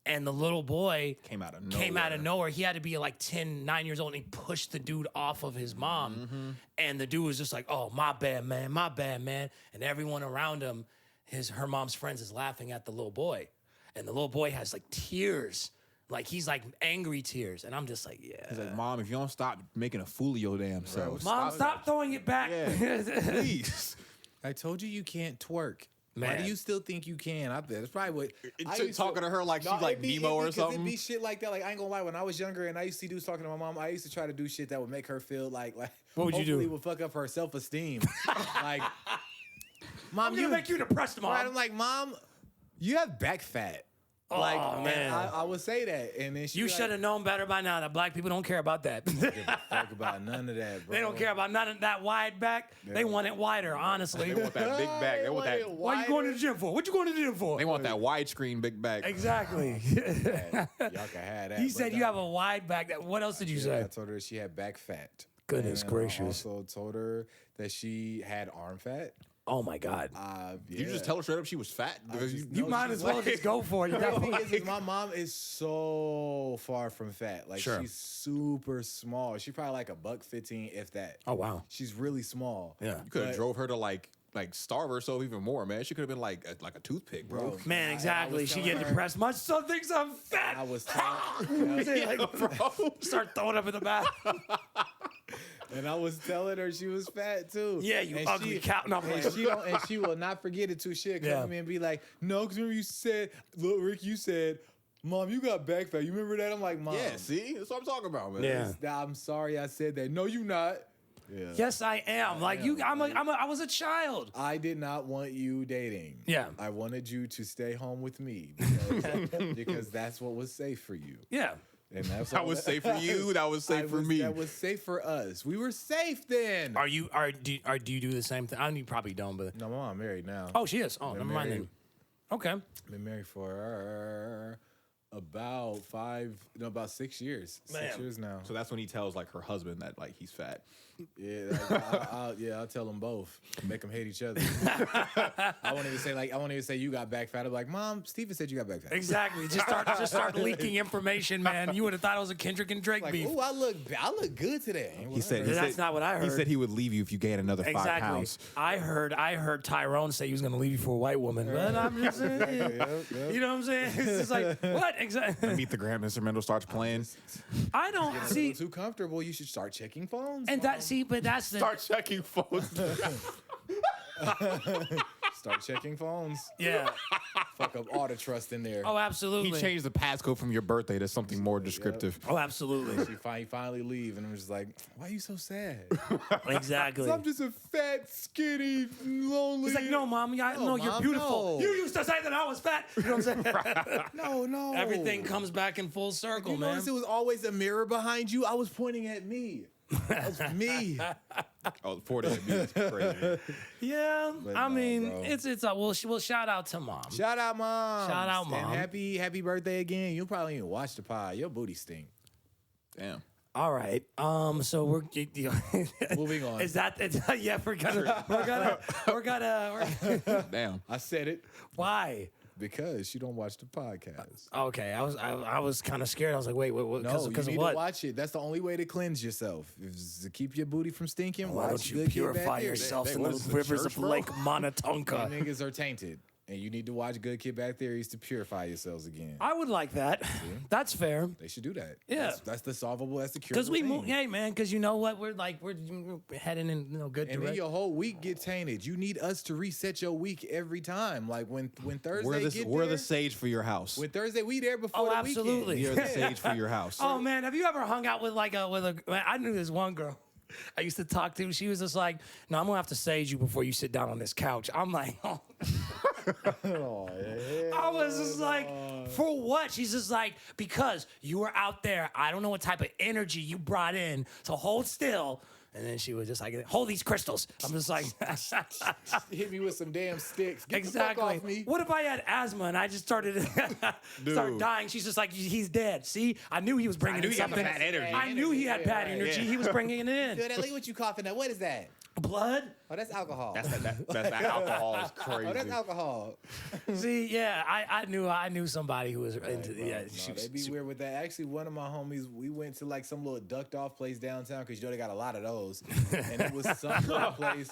and the little boy Came out of nowhere. He had to be like 9 years old, and he pushed the dude off of his mom, and the dude was just like, "Oh, my bad, man, my bad, man," and everyone around him, her mom's friends is laughing at the little boy, and the little boy has like tears. Like he's like angry tears, and I'm just like, yeah. He's like, Mom, if you don't stop making a fool of your damn self, Mom, stop throwing it back. Yeah. Please. I told you can't twerk. Why Man. do you still think you can? I bet that's probably what. Talking to her like she's like Nemo or something. It'd be shit like that. Like I ain't gonna lie. When I was younger and I used to see dudes talking to my mom, I used to try to do shit that would make her feel like What would you hopefully do? would fuck up her self esteem. Like, Mom, I'm gonna make you depressed, Mom. Right, I'm like, Mom, you have back fat. Oh, Like, man. and I would say that, and then she You should have known better by now that black people don't care about that. give a fuck about none of that, bro. They don't care about none of that wide back. They want it wider, honestly. They want that big back. They want that. Why you going to the gym for? What you going to the gym for? They want that widescreen big back. Exactly. Y'all can have that. He but said you no. have a wide back. What else did you Yeah, say? I told her she had back fat. Goodness And gracious. I also told her that she had arm fat. Oh my God. You just tell her straight up she was fat because just- You No, might she's as well like- just go for it. You got The thing is, my mom is so far from fat. Like Sure. she's super small. She's probably like $1.15, if that. Oh wow. She's really small. Yeah. you could have But- drove her to like starve herself even more, man. She could have been like a toothpick, bro. Bro. Man, I exactly. was She telling get her- depressed. My son thinks I'm fat. I was telling, Bro. Start throwing up in the bathroom. and I was telling her she was fat too. Yeah, you And ugly cow. No, I'm And playing. she will not forget it too. She'll come Yeah. to me and be like, "No, because remember you said, look, Rick, you said, Mom, you got back fat. You remember that?" I'm like, "Mom, Yeah, see, that's what I'm talking about, man. Yeah. I'm sorry I said that. No, you not. Yeah. Yes, I am. Like you, I was a child. I did not want you dating. Yeah. I wanted you to stay home with me because that's what was safe for you. Yeah. And that's That all was safe for you. That was safe for me. That was safe for us. We were safe then. Do you do the same thing? I mean, you probably don't, but No, my mom married now. oh, she is. Oh, Been never mind. married. Then. Okay. Been married for about 6 years. Man. 6 years now. So that's when he tells like her husband that like he's fat. Yeah, I'll tell them both. Make them hate each other. I won't even say you got back fat. I'm like, Mom, Steven said you got back fat. Exactly. Just start leaking information, man. You would have thought it was a Kendrick and Drake Like, beef. ooh, I look good today. He said That's not what I He heard. said he would leave you if you gained another 5 Exactly. pounds. I heard Tyrone say he was going to leave you for a white woman. But I'm just saying, Yep. you know what I'm saying? It's just like, what? Exactly. Meet the Grand instrumental starts playing. I don't Get a see. little too comfortable. You should start checking phones. And Mom. but that's the. Start checking phones. Start Start checking phones. Yeah. Fuck up all the trust in there. Oh, He absolutely. changed the passcode from your birthday to something more descriptive. Oh, absolutely. She finally leave, and I'm just like, why are you so sad? Exactly. I'm just a fat, skinny, lonely. It's like, no, Mom, I know you're Mom, beautiful. no. You used to say that I was fat. You know what I'm saying? No. Everything comes back in full circle, You man. notice it was always a mirror behind you? I was pointing at me. That was me. Oh, 40 at me is crazy. Yeah, But I no, mean, bro. it's well, shout out to Mom. Shout out, Mom. Shout out, Mom. And happy birthday again. You probably even watch the pod. Your booty stink. Damn. All right, so we're Moving on. Is that yeah? We're gonna. Damn. I said it Why? because you don't watch the podcast. Okay, I was kind of scared. I was like, wait, what? No, you Because need of what? to watch it. That's the only way to cleanse yourself. Is to keep your booty from stinking. Why watch don't you Good Kid, Bad purify Theory. yourselves in what the is this, rivers church, of bro? Lake You Monotonka? niggas are tainted, and you need to watch Good Kid, Bad Theories to purify yourselves again. I would like that. That's fair. They should do that. Yeah. That's the solvable. That's the cure. Because we move, hey man. Because you know what, we're heading in good And then direction. your whole week get tainted. You need us to reset your week every time. Like when Thursday We're there, the sage for your house. when Thursday we there before Oh, the absolutely. weekend. You're the sage for your house. Oh man, have you ever hung out with man, I knew this one girl I used to talk to. She was just like, "No, I'm gonna have to sage you before you sit down on this couch." I'm like, oh. Oh, yeah. I was just like, for what? She's just like, because you were out there. I don't know what type of energy you brought in. So hold still. And then she was just like, hold these crystals. I'm just like, Hit me with some damn sticks. Get exactly. the fuck off me. What if I had asthma and I just started dying? She's just like, he's dead. See, I knew he was bringing in something. bad energy. I knew he had bad energy. He was bringing it in. Look at what you coughing at. What is that? Blood. Oh, that's alcohol. That alcohol is crazy. Oh, that's alcohol. See, yeah, I knew somebody who was into yeah. No, they be weird with that. Actually, one of my homies, we went to like some little ducked off place downtown because they got a lot of those, and it was some little place.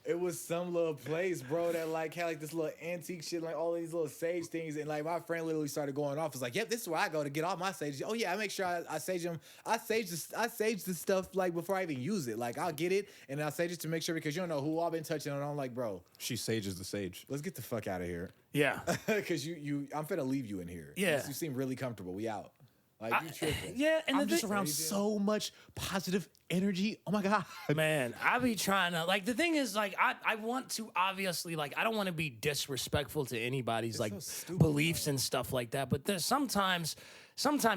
It was some little place, bro, that like had like this little antique shit, like all these little sage things, and like my friend literally started going off. Was like, "Yep, this is where I go to get all my sage." Oh yeah, I make sure I sage them. I sage the stuff like before I even use it. Like I'll get it and I'll sage it to make sure because you don't know who I've been touching on. I'm like, bro, She sages the sage. let's get the fuck out of here. Yeah. Because I'm finna leave you in here. Yeah. You seem really comfortable. We out. Like you tripping. Yeah, and I'm the just thing, around so much positive energy. Oh my god. man, I be trying to like the thing is like I want to obviously like I don't want to be disrespectful to anybody's like so stupid, beliefs and stuff like that, but there's sometimes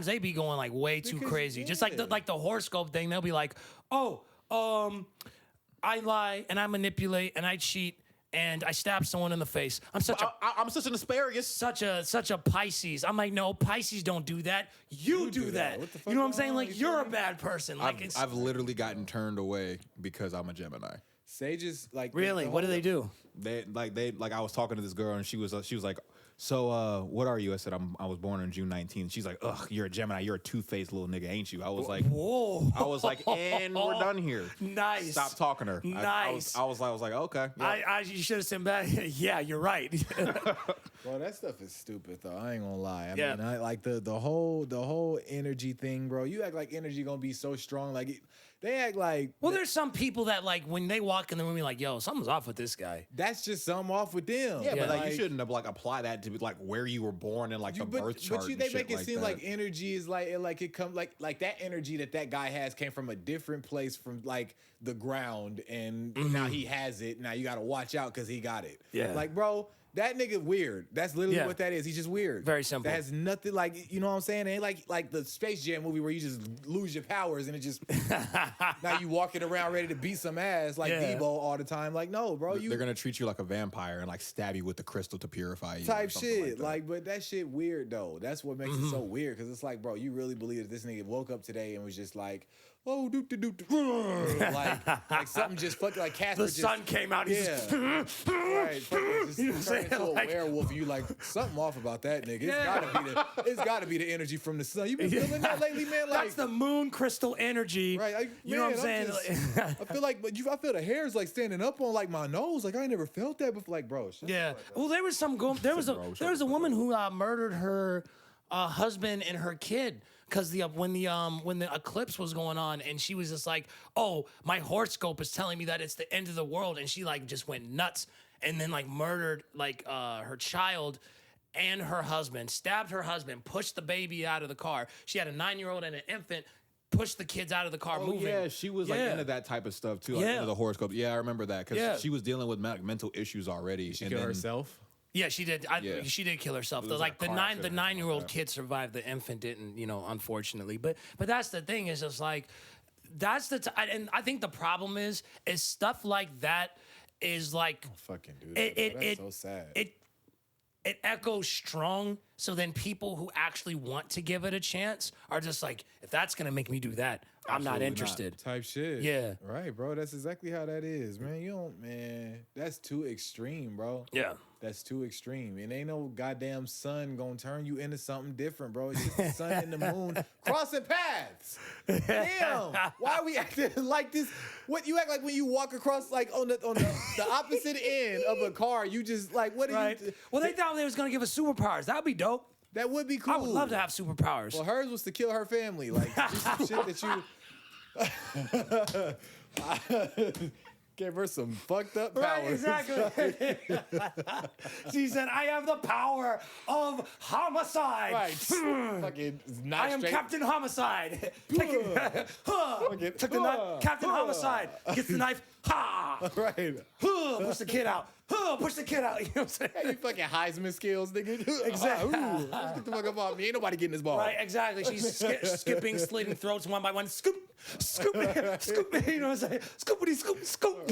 they be going like way too Because, crazy. Just like yeah. the horoscope thing, they'll be like, "Oh, I lie and I manipulate and I cheat and I stab someone in the face. I'm such a I'm such an asparagus. such a Pisces." I'm like, no, Pisces don't do that. You do that. What the fuck You know what I'm going saying? on? Like You you're a feel me? bad person. Like it's I've literally gotten turned away because I'm a Gemini. Sages like really. the What do whole- they do? They I was talking to this girl and she was like, so what are you? I said I was born on June 19th. She's like, ugh, you're a Gemini. You're a two-faced little nigga, ain't you? I was like, Whoa. I was like, and we're done here. Nice. Stop talking to her. Nice. I was like, okay. Yeah. You should have sent back. Yeah, you're right. Bro, that stuff is stupid though. I ain't gonna lie. I Yeah. mean, I like the whole energy thing, bro. You act like energy gonna be so strong. Like they act like Well, there's some people that like when they walk in the room, you're like, yo, something's off with this guy. that's just something off with them. Yeah, but Yeah. like you shouldn't have like apply that to like where you were born and like the birth chart. But and they shit make it like seem that. like energy is like it come like that energy that guy has came from a different place from like the ground, and now he has it. Now you got to watch out because he got it. Yeah. Like bro. That nigga weird. That's literally Yeah. what that is. He's just weird. Very simple. That has nothing like you know what I'm saying. It ain't like the Space Jam movie where you just lose your powers and it just now you walking around ready to beat some ass like Yeah. Debo all the time. Like no, bro, you they're gonna treat you like a vampire and like stab you with the crystal to purify you. or type something shit. that. Like, but that shit weird though. That's what makes it so weird because it's like, bro, you really believe that this nigga woke up today and was just like, oh, like something just fucking like Casper. The just, sun came out. He's Yeah. just, Right, fucking just You know what I'm turn saying? into a Like- werewolf. You like something off about that nigga. Yeah. It's gotta be the energy from the sun. You been feeling that lately, man? Like that's the moon crystal energy. right, You know what I'm saying? I feel like, but I feel the hairs like standing up on like my nose. Like I ain't never felt that before. Like, bro, shut Yeah. the fuck up. Well, there was a woman who murdered her husband and her kid because when the eclipse was going on, and she was just like, "Oh, my horoscope is telling me that it's the end of the world," and she like just went nuts, and then like murdered like her child and her husband, stabbed her husband, pushed the baby out of the car. She had a 9-year-old and an infant. Pushed the kids out of the car, moving. Yeah, she was like into that type of stuff too, like into the horoscope. Yeah, I remember that because she was dealing with mental issues already. She killed herself. Yeah, she did. She did kill herself. Though, like the 9-year-old kid survived. The infant didn't, unfortunately. But that's the thing is just like that's and I think the problem is stuff like that is like Fucking dude, that's so sad. It echoes strong. So then people who actually want to give it a chance are just like, if that's gonna make me do that, I'm not interested. Type shit. Yeah. Right, bro. That's exactly how that is, man. Man, that's too extreme, bro. Yeah. That's too extreme. And ain't no goddamn sun gonna turn you into something different, bro. It's just the sun and the moon crossing paths. Damn. Why are we acting like this? What you act like when you walk across like on the opposite end of a car, you just like what are you Well, they thought they was gonna give us superpowers. That'd be dope. That would be cool. I would love to have superpowers. Well, hers was to kill her family. Like just some shit that you gave her some fucked up powers. Right, exactly. She said, I have the power of homicide. Right. Fucking I am Captain Homicide. Took the knife. Captain Homicide gets the knife. Ha! Right. Push the kid out. Push the kid out. You know what I'm saying? Hey, you fucking Heisman skills, nigga. Exactly. Let's get the fuck up off me. Ain't nobody getting this ball. Right, exactly. She's skipping, slitting throats one by one. Scoop, scoop, scoop. You know what I'm saying? Scoopity, scoop, scoop.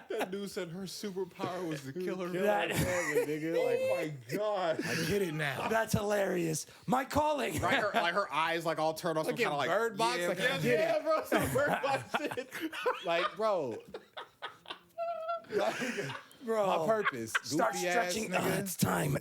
That dude said her superpower was to kill her That- family, nigga. Oh my god. I get it now. That's hilarious. My calling. Right, her eyes like all turned off, some Fucking kind of like bird box, Yeah, like, I yeah, get it. yeah, bro. Some bird box shit. Like, bro. Bro. My purpose. Start Goofy stretching. Ass, nigga. It's time.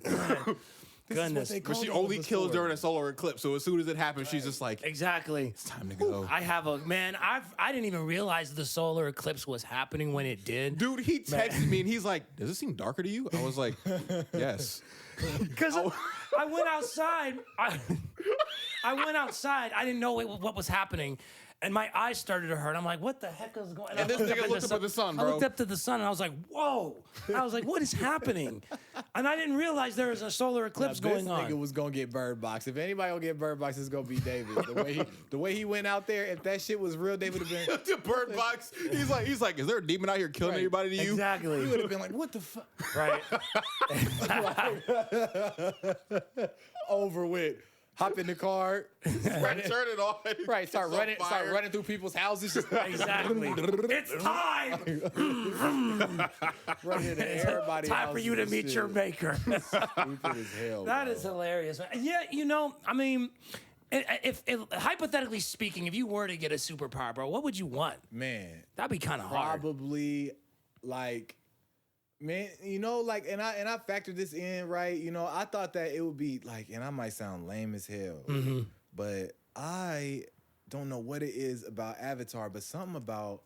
Goodness. But she only kills during a solar eclipse, so as soon as it happens, she's just like, Exactly. it's time to go. I have a man. I didn't even realize the solar eclipse was happening when it did. Dude, he texted me and he's like, does it seem darker to you? I was like, yes. Because I went outside. I went outside. I didn't know what was happening. And my eyes started to hurt. I'm like, what the heck is going on? And this nigga looked up at the sun, I bro. looked up to the sun and I was like, whoa. I was like, what is happening? And I didn't realize there was a solar eclipse Now, going this on. nigga was gonna get bird box. If anybody gonna get bird box, it's gonna be David. The way he went out there, if that shit was real, David would have been The bird box. He's like, is there a demon out here killing Right. anybody to you? Exactly. he would have been like, what the fuck? Right. Over with. Hop in the car. Right, turn it off. Right, start It's on running fire. through people's houses. Just Exactly. It's time. running into everybody's Time for you to houses meet and your shit. maker. Stupid as hell. That bro. is hilarious. Yeah, I mean, if hypothetically speaking, if you were to get a superpower, bro, what would you want? Man. That'd be kind of hard. Probably like, man, like, and I factored this in, right? I thought that it would be like, and I might sound lame as hell, but I don't know what it is about Avatar, but something about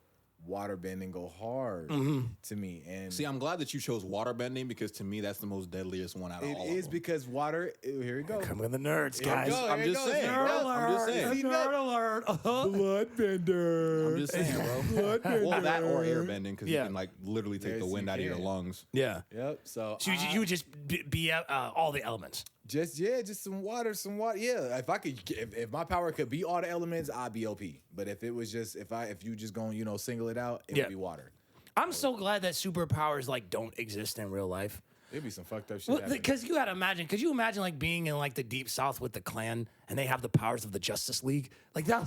water bending go hard to me. And See, I'm glad that you chose water bending because to me that's the most deadliest one out of it all is of them. because water. Here we go. Come with the nerds, Here we guys. go, I'm here it just goes, saying, here it bro. goes. I'm just saying. See, Nerd alert. Bloodbender. I'm just saying, bro. Well, that or air bending because Yeah. you can like literally take Yes, the wind you out of your can. lungs. Yeah. Yep. So You would just be all the elements. just some water. Yeah, if my power could be all the elements, I'd be OP. But if it was just if you just gonna single it out, it Yeah. would be water. I'm so glad that superpowers like don't exist in real life. It'd be some fucked up shit. Well, happening. because you gotta imagine. Could you imagine like being in like the deep south with the Klan and they have the powers of the Justice League? Like that,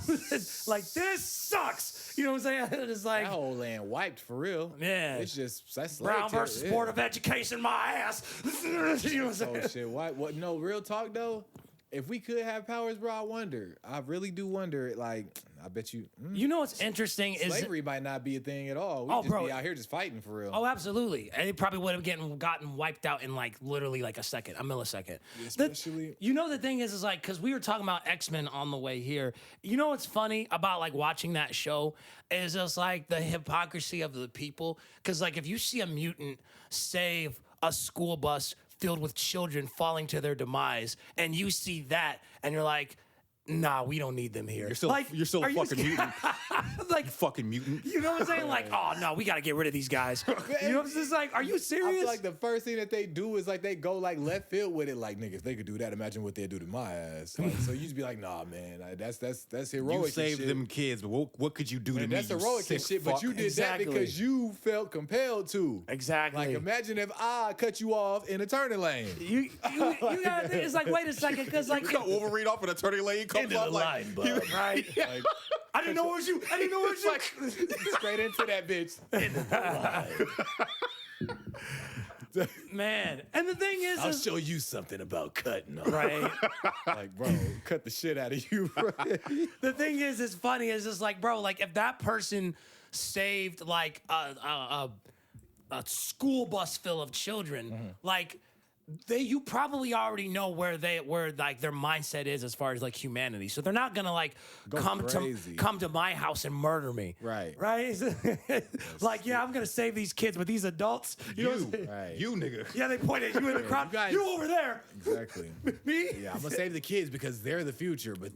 like this sucks. You know what I'm saying? It's like that whole land wiped for real. Yeah. It's just that's Brown slave versus tip, Board of Education, my ass. You know what I'm saying? Oh shit! What? No, real talk though. If we could have powers, bro, I wonder. I really do wonder. Like, I bet you. You know what's interesting is Slavery might not be a thing at all. We Oh, just bro. be out here just fighting for real. Oh, absolutely. And it probably would have gotten wiped out in like literally like a millisecond. Especially- The thing is like, because we were talking about X-Men on the way here. You know what's funny about like watching that show is just like the hypocrisy of the people. Because like if you see a mutant save a school bus filled with children falling to their demise, and you see that, and you're like, nah, we don't need them here. You're still a are you fucking mutant. like, You fucking mutant. you know what I'm saying? Like, oh no, we gotta get rid of these guys. You know what I'm saying? It's like, are you I serious? feel like the first thing that they do is like they go like left field with it. Like, nigga, if they could do that, imagine what they'd do to my ass. Like, so you just be like, nah, man, that's heroic. You saved and shit. them kids, but what could you do to And me? that's you heroic sick and shit. fuck? But you did Exactly. that because you felt compelled to. Exactly. Like, imagine if I cut you off in a turning lane. you gotta think, it's like, wait a second, because like, Cut Wolverine off in a turning lane. Comes Into up the like, line, bud. right? Like, I didn't know it was you. I didn't know it was you. straight into that bitch. Man, and the thing is, I'll show you something about cutting. right? Like, bro, cut the shit out of you. Bro. The thing is, it's funny. It's just like, bro, like if that person saved like a school bus full of children, like you probably already know where like their mindset is as far as like humanity. So they're not gonna like come crazy. to my house and murder me. Right. Right. Like, yeah, I'm gonna save these kids, but these adults, you know what I'm saying? Right. you nigga. Yeah, they point at you in the crowd. you guys- You over there. Exactly. Me? Yeah, I'm gonna save the kids because they're the future. But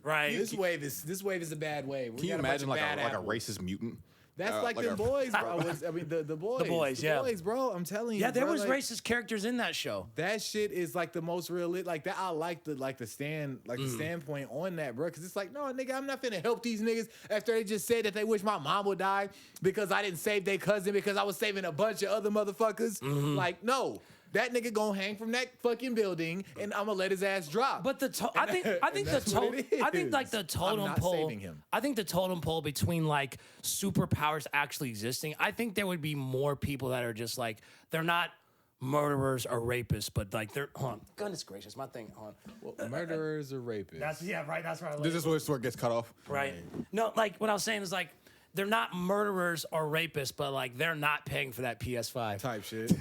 Right. this wave is a bad wave. Can you imagine like a racist mutant? That's like the a- boys, bro. I mean, the boys. The boys, bro. I'm telling you. Yeah, there bro, was like, racist characters in that show. That shit is like the most real. Like that, I like the standpoint on that, bro. Because it's like, no, nigga, I'm not finna help these niggas after they just said that they wish my mom would die because I didn't save their cousin because I was saving a bunch of other motherfuckers. Like, no. That nigga gonna hang from that fucking building, and I'm gonna let his ass drop. But I think the that's what it I think like is. the I'm totem not pole. saving him. I think the totem pole between like superpowers actually existing. I think there would be more people that are just like they're not murderers or rapists, but like they're. Hold on, goodness gracious, my thing. Hold on. Murderers or rapists. That's right. That's right. This is where it gets cut off. Right. No, like what I was saying is like they're not murderers or rapists, but like they're not paying for that PS5 type shit.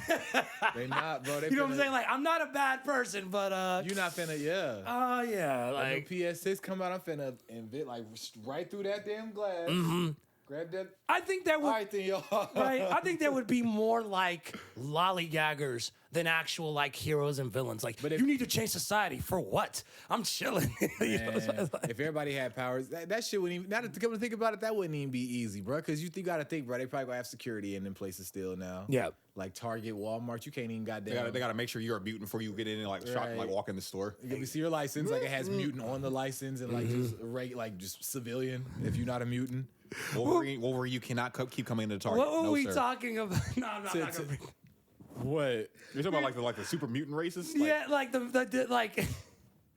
They not, bro. They You know what I'm finna- saying? Like I'm not a bad person, but You not finna, yeah. oh yeah, When like the PS6 come out, I'm finna invent like right through that damn glass. Grab that. I think there would. All right, then, y'all. Right? I think there would be more like lollygaggers than actual like heroes and villains. Like, But if- you need to change society for what? I'm chilling. You know, so Man, it's like- if everybody had powers, that shit wouldn't even. Now to come to think about it, that wouldn't even be easy, bro. Because you gotta think, bro. They probably gonna have security in them places still now. Yeah. Like Target, Walmart, you can't even goddamn. They gotta make sure you're a mutant before you get in and like shop, Right. like walk in the store. You see your license, like it has mutant on the license, and like just civilian. If you're not a mutant, Wolverine, you cannot keep coming into Target. what were No, we sir. talking about? No, I'm not gonna bring. what? You're talking about like the super mutant races? Yeah, like the like.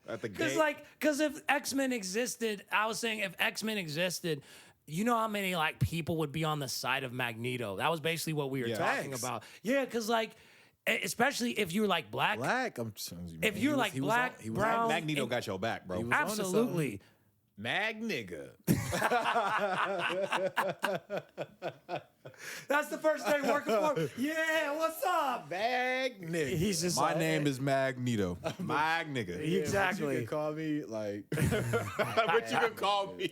At the Because gate. if X-Men existed, I was saying if X-Men existed, you know how many like people would be on the side of Magneto? That was basically what we were Yeah. talking Facts. about. Yeah, because like, especially if you're like black. Black. I'm telling you, If man, you're he was- like he was black, on- he was brown, on- Magneto got your back, bro. was onto absolutely. Mag nigga. That's the first day working for. Yeah, what's up? Mag nigga. He's just My like, name is Magneto. Mag nigga. Yeah, but exactly. You can call me like. What you can call me?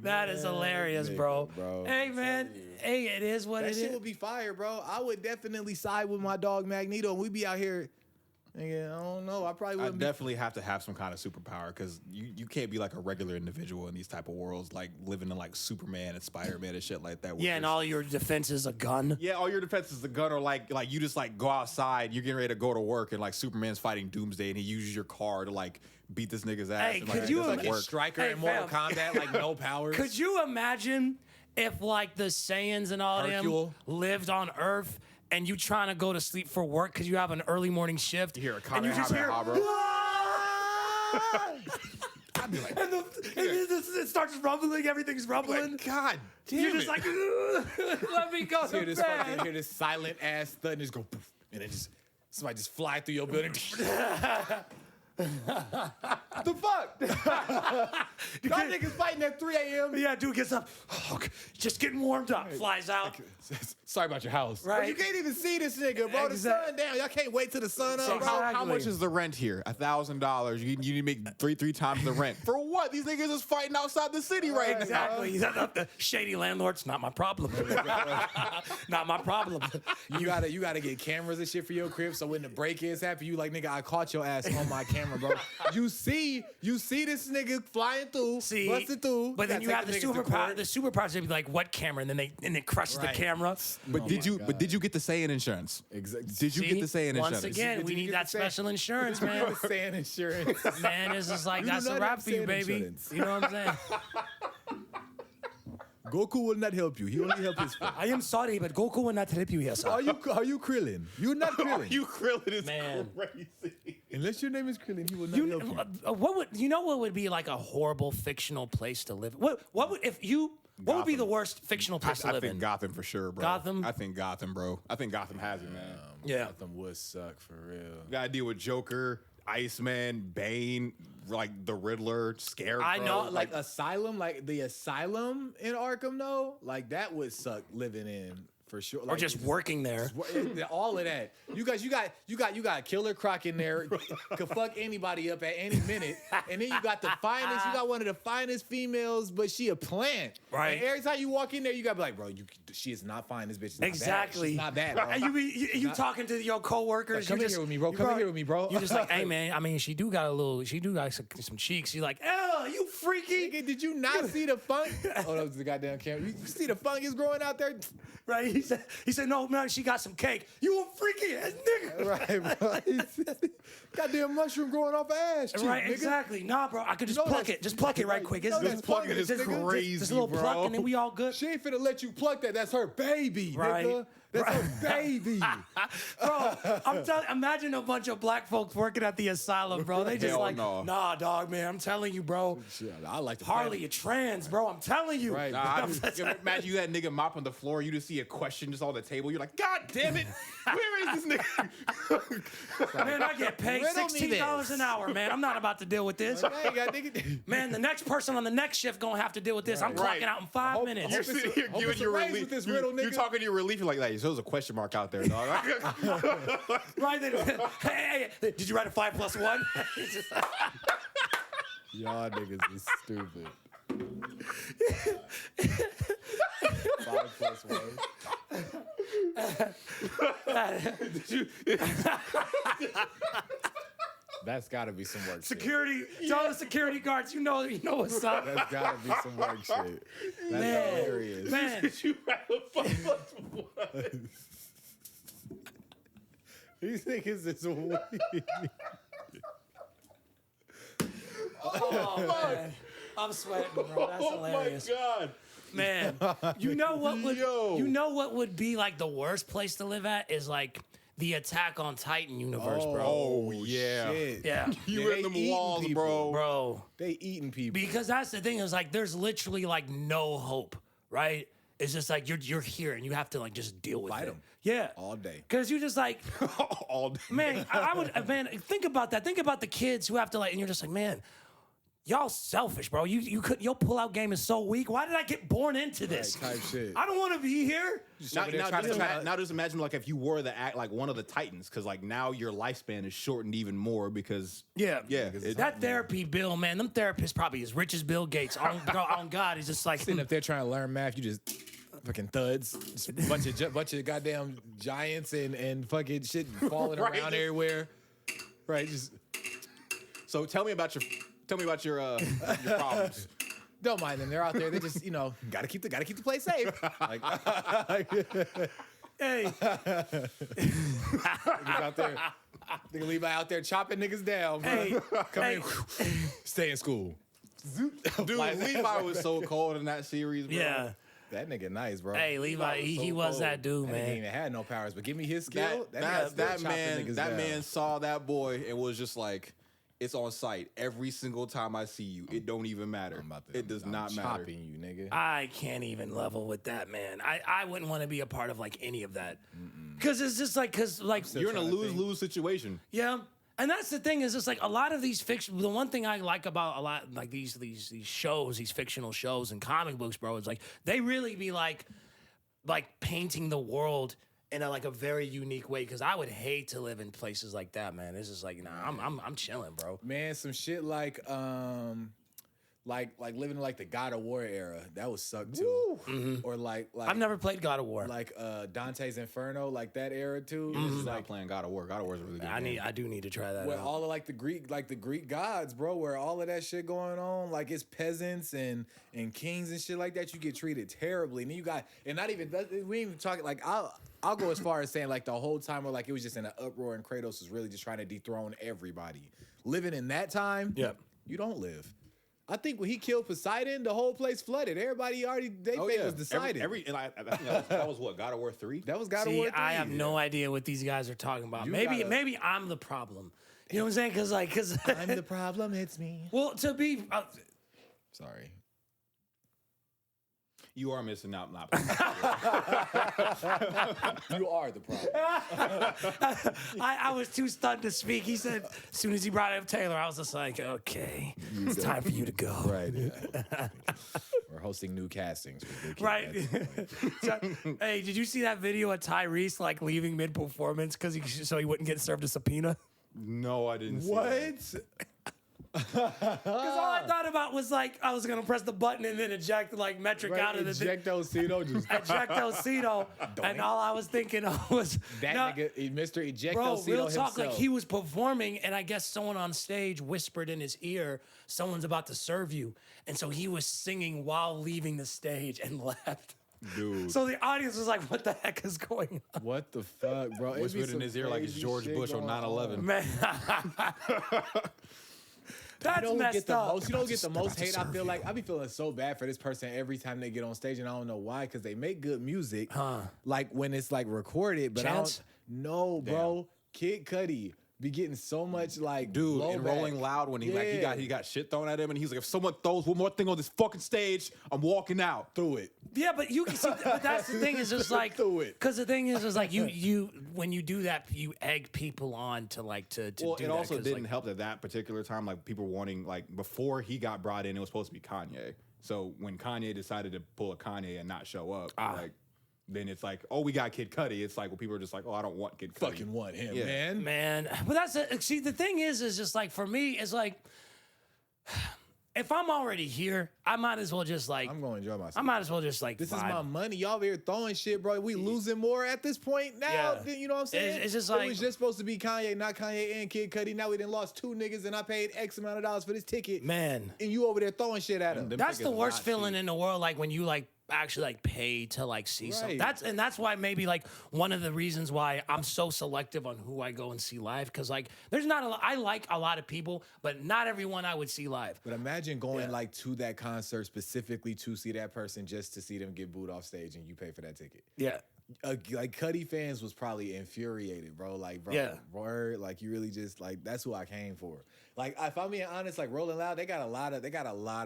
That is hilarious, bro. bro. Hey man, hey, it is what That it shit is. would be fire, bro. I would definitely side with my dog Magneto, and we'd be out here. Nigga, I don't know. I probably I wouldn't be. definitely have to have some kind of superpower because you can't be like a regular individual in these type of worlds, like living in like Superman and Spider-Man and shit like that. where Yeah, and there's- all your defense is a gun. Yeah, all your defense is the gun, or like you just like go outside, you're getting ready to go to work, and like Superman's fighting Doomsday, and he uses your car to like beat this nigga's ass. Hey, and, could like, you it doesn't imagine- work. Striker Hey, in Mortal fam. Kombat, like no powers. Could you imagine if like the Saiyans and all Hercule? them lived on Earth and you trying to go to sleep for work because you have an early morning shift? You hear a and you just hear, Kamehameha, bro. "Ah!" I'd be like, and it starts rumbling, everything's rumbling. God damn You're just it. like, let me go hear to this bed. hear this silent ass thud and just go poof, and then just somebody just fly through your building. The fuck? Y'all niggas fighting at 3 a.m. Yeah, dude gets up. Oh, just getting warmed up. Flies out. Sorry about your house. Right. Bro, you can't even see this nigga, bro. The sun down. Y'all can't wait till the sun up. So bro. how Exactly. much is the rent here? $1,000. You need to make three times the rent. For what? These niggas is fighting outside the city right now. Exactly. The shady landlord's not my problem. Not my problem. You gotta get cameras and shit for your crib, so when the break-ins happen, you like, nigga, I caught your ass on my camera, bro. You see this nigga flying through, busting through. But then you have the niggas to superpower. court. The superpowers, they be like, what camera? And then it crushes Right. the camera. But did you get the say in insurance? Exactly. Did you get the say in Once insurance? again, Did we you need get that the say- special insurance, man. Saying insurance. Man, it's just like, You do that's a not wrap have for you, sand baby. insurance. You know what I'm saying? Goku will not help you. He only help his friends. I am sorry, but Goku will not help you here, sir. Are you Krillin? You're not Krillin. Krillin is Man. crazy. Unless your name is Krillin, he will not help you. What would be like a horrible fictional place to live? What would would be the worst fictional place to I live think in? Gotham for sure, bro. Gotham? I think Gotham, bro. I think Gotham has it, man. Yeah. Gotham would suck for real. You gotta deal with Joker, Iceman, Bane, like the Riddler, Scarecrow. I know, Like Asylum, like the Asylum in Arkham, though, like that would suck living in for sure. Or Like, just working there. all of that. You got Killer Croc in there, could fuck anybody up at any minute, and then you got the finest. You got one of the finest females, but she a plant. Right. And every time you walk in there, you gotta be like, bro, she is not fine. This bitch is not Exactly. bad. She's not bad, bro. And you talking to your coworkers? Come you in just, here with me, bro. Come in here with me, bro. You just like, hey man, I mean, she do got some cheeks. You're like, oh, you freaky, Nigga, did you not see the funk? Oh, that was the goddamn camera. You see the fungus growing out there? right? He said, no man, she got some cake. You a freaky ass nigga, Right, bro. Goddamn mushroom growing off her ass cheek, Right, nigga. exactly. Nah, bro, I could just know pluck that's- it. Just pluck it right quick. You know that's plucking is fungus, nigga. crazy, Just a little bro. pluck and then we all good. She ain't finna let you pluck that. That's her baby, Right. nigga. That's her baby. Bro, I'm telling. Imagine a bunch of black folks working at the asylum, bro. They just Hell like, no. nah, dog, man. I'm telling you, bro. Shit, I like to Harley, you're trans, bro. I'm telling you. Right. Nah, imagine you that nigga mopping the floor. You just see a question just on the table. You're like, God damn it, where is this nigga? Man, I get paid Riddle me $16 this. an hour, man. I'm not about to deal with this. I ain't got nigga. Man, the next person on the next shift gonna have to deal with this. I'm Right. clocking out in 5 Hope- minutes. You're hope it's sitting a- here hope giving it's a your raise relief. with this You're riddle, nigga. talking to your relief. You're like, so there's a question mark out there, dog. Right? Hey, did you write a 5 + 1? It's just- Y'all niggas is stupid. 5 + 1. That's gotta be some work. Shit. security, to all the security guards, you know what's up. That's gotta be some work shit. That's Man, hilarious. man. You write a 5+1. These niggas is weird. Oh, man. I'm sweating, bro. That's hilarious. God. Man, you know Yo. what would be like the worst place to live at is like the Attack on Titan universe, bro. Oh, yeah. Shit. Yeah, You Yeah, in they them eating walls, people. bro. bro. They eating people. Because that's the thing is like there's literally like no hope, right? It's just like you're here and you have to like just deal with Fight it. 'em. Yeah, all day. Because you're just like, All day. man, I would, man, think about that. Think about the kids who have to like, and you're just like, man, y'all selfish, bro. Your pull-out game is so weak. Why did I get born into this? Right, type shit. I don't want to be here. Now just imagine like if you were like one of the Titans, because like now your lifespan is shortened even more because Yeah, it- That therapy bill, man. Them therapists probably as rich as Bill Gates. On God, he's just like, Sitting up there trying to learn math, you just fucking thuds, just a bunch of goddamn giants and fucking shit falling Right. around everywhere. Right, just So tell me about your problems. don't mind them. They're out there. They just gotta keep the place safe. Like, hey, niggas out there, nigga Levi out there chopping niggas down. Bro. Hey, Come hey. in, stay in school. Dude, Levi was so cold in that series, bro. yeah. That nigga nice, bro. Hey, Levi, he was that dude, That nigga ain't man. even had no powers, but give me his skill. That man saw that boy and was just like, it's on sight. Every single time I see you, it don't even matter. It does not matter. Chopping you, nigga. I can't even level with that, man. I wouldn't want to be a part of like any of that. Because it's just like, You're in a lose-lose situation. yeah. And that's the thing is, it's like a lot of these fiction. The one thing I like about a lot like these shows, these fictional shows and comic books, bro, is like they really be like painting the world in a very unique way. Because I would hate to live in places like that, man. It's just like, nah, I'm chilling, bro. Man, some shit like living in like the God of War era, that would suck too. Or like I've never played God of War. like Dante's Inferno, like that era too. It's like playing God of War. God of War is a really good. I do need to try that Where out. all of like the Greek gods, bro, where all of that shit going on, like it's peasants and kings and shit like that, you get treated terribly. And then you got, and not even, we ain't even talking, like I'll go as far as saying like the whole time where like it was just in an uproar and Kratos was really just trying to dethrone everybody. Living in that time, you don't live. I think when he killed Poseidon, the whole place flooded. Everybody already, fate was decided. And I think that was what, God of War 3? That was God of See, War 3. I have no idea what these guys are talking about. You Maybe I'm the problem. You know what I'm saying? Because I'm the problem, it's me. well, to be Sorry. You are missing out. Not You are the problem. I was too stunned to speak. He said, as soon as he brought up Taylor, I was just like, okay, it's time for you to go. Right. Yeah. We're hosting new castings. For goodKID. Right. Hey, did you see that video of Tyrese like leaving mid performance so he wouldn't get served a subpoena? No, I didn't see What? that. Because all I thought about was like I was gonna press the button and then eject like METRICK out of the Ejectocito just ejectocito, and all I was thinking of was that nigga, Mr. Ejectocito bro, real talk, himself. like he was performing, and I guess someone on stage whispered in his ear, "Someone's about to serve you," and so he was singing while leaving the stage and left. Dude. So the audience was like, "What the heck is going on?" What the fuck, bro? It be Whispered in some his ear like it's crazy George shit Bush on going 9/11. Man, that's You don't messed get the up. most. You don't get the most hate. I feel like I be feeling so bad for this person every time they get on stage, and I don't know why. Because they make good music, like when it's like recorded. But Chance? I don't know, bro. Kid Cudi be getting so much like Dude, blowback. and Rolling Loud when he he got shit thrown at him, and he's like, if someone throws one more thing on this fucking stage, I'm walking out. through it. Yeah, but you can see. But that's the thing is just like Do it. because the thing is like you when you do that you egg people on to like to Well, do it that, also 'cause, didn't like, help that particular time, like people wanting, like before he got brought in, it was supposed to be Kanye. So when Kanye decided to pull a Kanye and not show up, like then it's like, oh, we got Kid Cudi. It's like, well, people are just like, oh, I don't want Kid Cudi. Fucking want him, Yeah. man. But that's see the thing is just like for me it's like if I'm already here, I might as well just like I'm going to enjoy myself. I might as well just like This is vibe. my money. Y'all be here throwing shit, bro. We losing more at this point now. Yeah. Than, you know what I'm saying? It's just it like- was just supposed to be Kanye, not Kanye and Kid Cudi. Now we done lost two niggas, and I paid X amount of dollars for this ticket. Man, And you over there throwing shit at him. Them that's tickets the are worst not feeling cheap. in the world. Like when you like actually like pay to like see something. Right. That's why maybe like one of the reasons why I'm so selective on who I go and see live because like there's not a lot. I like a lot of people, but not everyone I would see live. But imagine going like to that concert specifically to see that person just to see them get booed off stage and you pay for that ticket. Yeah. Like Cudi fans was probably infuriated, bro. Like, bro, Yeah. word, like you really just like that's who I came for. Like, if I'm being honest, like Rolling Loud, they got a lot of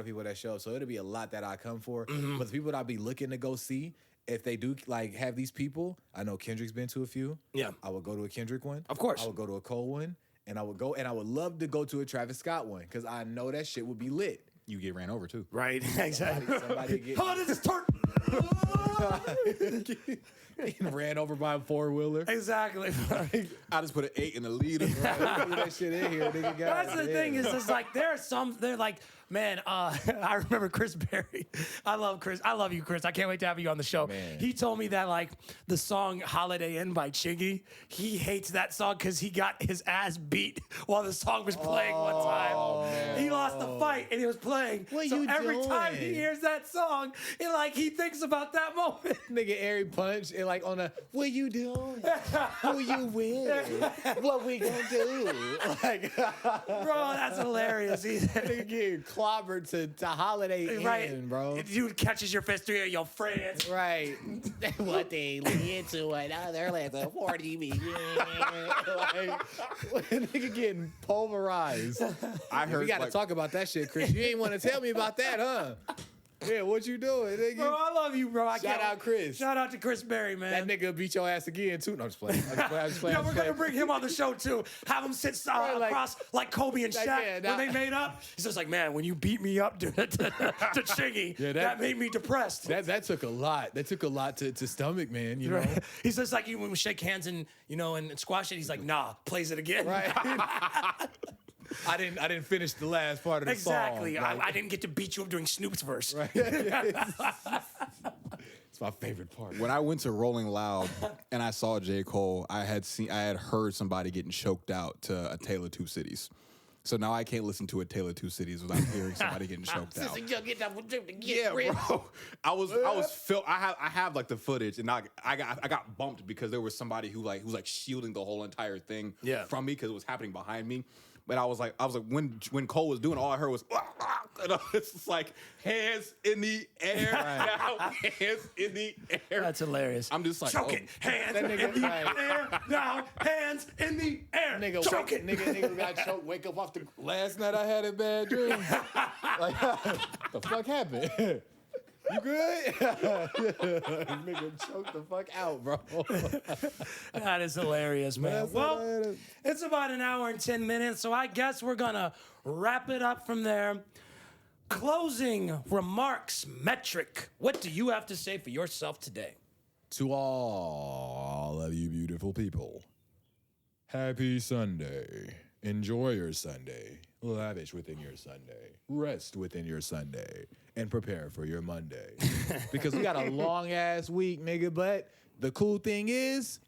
people that show up, so it'll be a lot that I come for. Mm-hmm. But the people that I be looking to go see, if they do like have these people, I know Kendrick's been to a few. Yeah. I would go to a Kendrick one. Of course. I would go to a Cole one, and I would love to go to a Travis Scott one because I know that shit would be lit. You get ran over too. Right. Exactly. Somebody get Oh, this is turn. getting ran over by a 4-wheeler. Exactly. I just put an 8 in the leader. Put that shit in here, nigga. That's the thing is just like they're like, man, I remember Chris Berry. I love Chris. I love you, Chris. I can't wait to have you on the show. Man. He told me that like the song Holiday Inn by Chiggy, he hates that song because he got his ass beat while the song was playing one time. He lost the fight and he was playing. What so you every time doing? he hears that song, he thinks about that moment. Nigga Airy punch and like on a what you doing? Who you with? What we gonna do? Like Bro, that's hilarious. nigga getting clobbered to Holiday Right, Inn, bro. Dude catches your fist through your friends. Right. What they lead to another like the 40 begin. Like, nigga getting pulverized. I heard We gotta like, talk about that shit, Chris. You ain't want to tell me about that, huh? Yeah, what you doing, nigga? Bro, I love you, bro. Shout out Chris. Shout out to Chris Berry, man. That nigga beat your ass again, too. No, I'm just playing. We're going to bring him on the show, too. Have him sit across like Kobe and Shaq when they made up. He's just like, man, when you beat me up to Chingy, that made me depressed. That took a lot. That took a lot to stomach, man, you know? Right. He's just like, when we shake hands and, and squash it, he's like, nah, plays it again. Right. I didn't finish the last part of the song. Exactly. I didn't get to beat you up doing Snoop's verse. Right. It's my favorite part. When I went to Rolling Loud and I saw J. Cole, I had heard somebody getting choked out to A Tale of Two Cities. So now I can't listen to A Tale of Two Cities without hearing somebody getting choked out. Yeah, bro. I have like the footage, and I got bumped because there was somebody who was shielding the whole entire thing from me because it was happening behind me. But I was like, when Cole was doing, all I heard was, it's just like hands in the air, now hands in the air. That's hilarious. I'm just like, choking, hands in the air, now hands in the air. Nigga, choking. Nigga got choked. Wake up off the. Last night I had a bad dream. Like, the fuck happened? You good? Nigga choked the fuck out, bro. That is hilarious, man. Well, it's about an hour and 10 minutes, so I guess we're gonna wrap it up from there. Closing remarks, METRICK. What do you have to say for yourself today? To all of you beautiful people, happy Sunday. Enjoy your Sunday. Lavish within your Sunday. Rest within your Sunday. And prepare for your Monday. Because we got a long-ass week, nigga. But the cool thing is,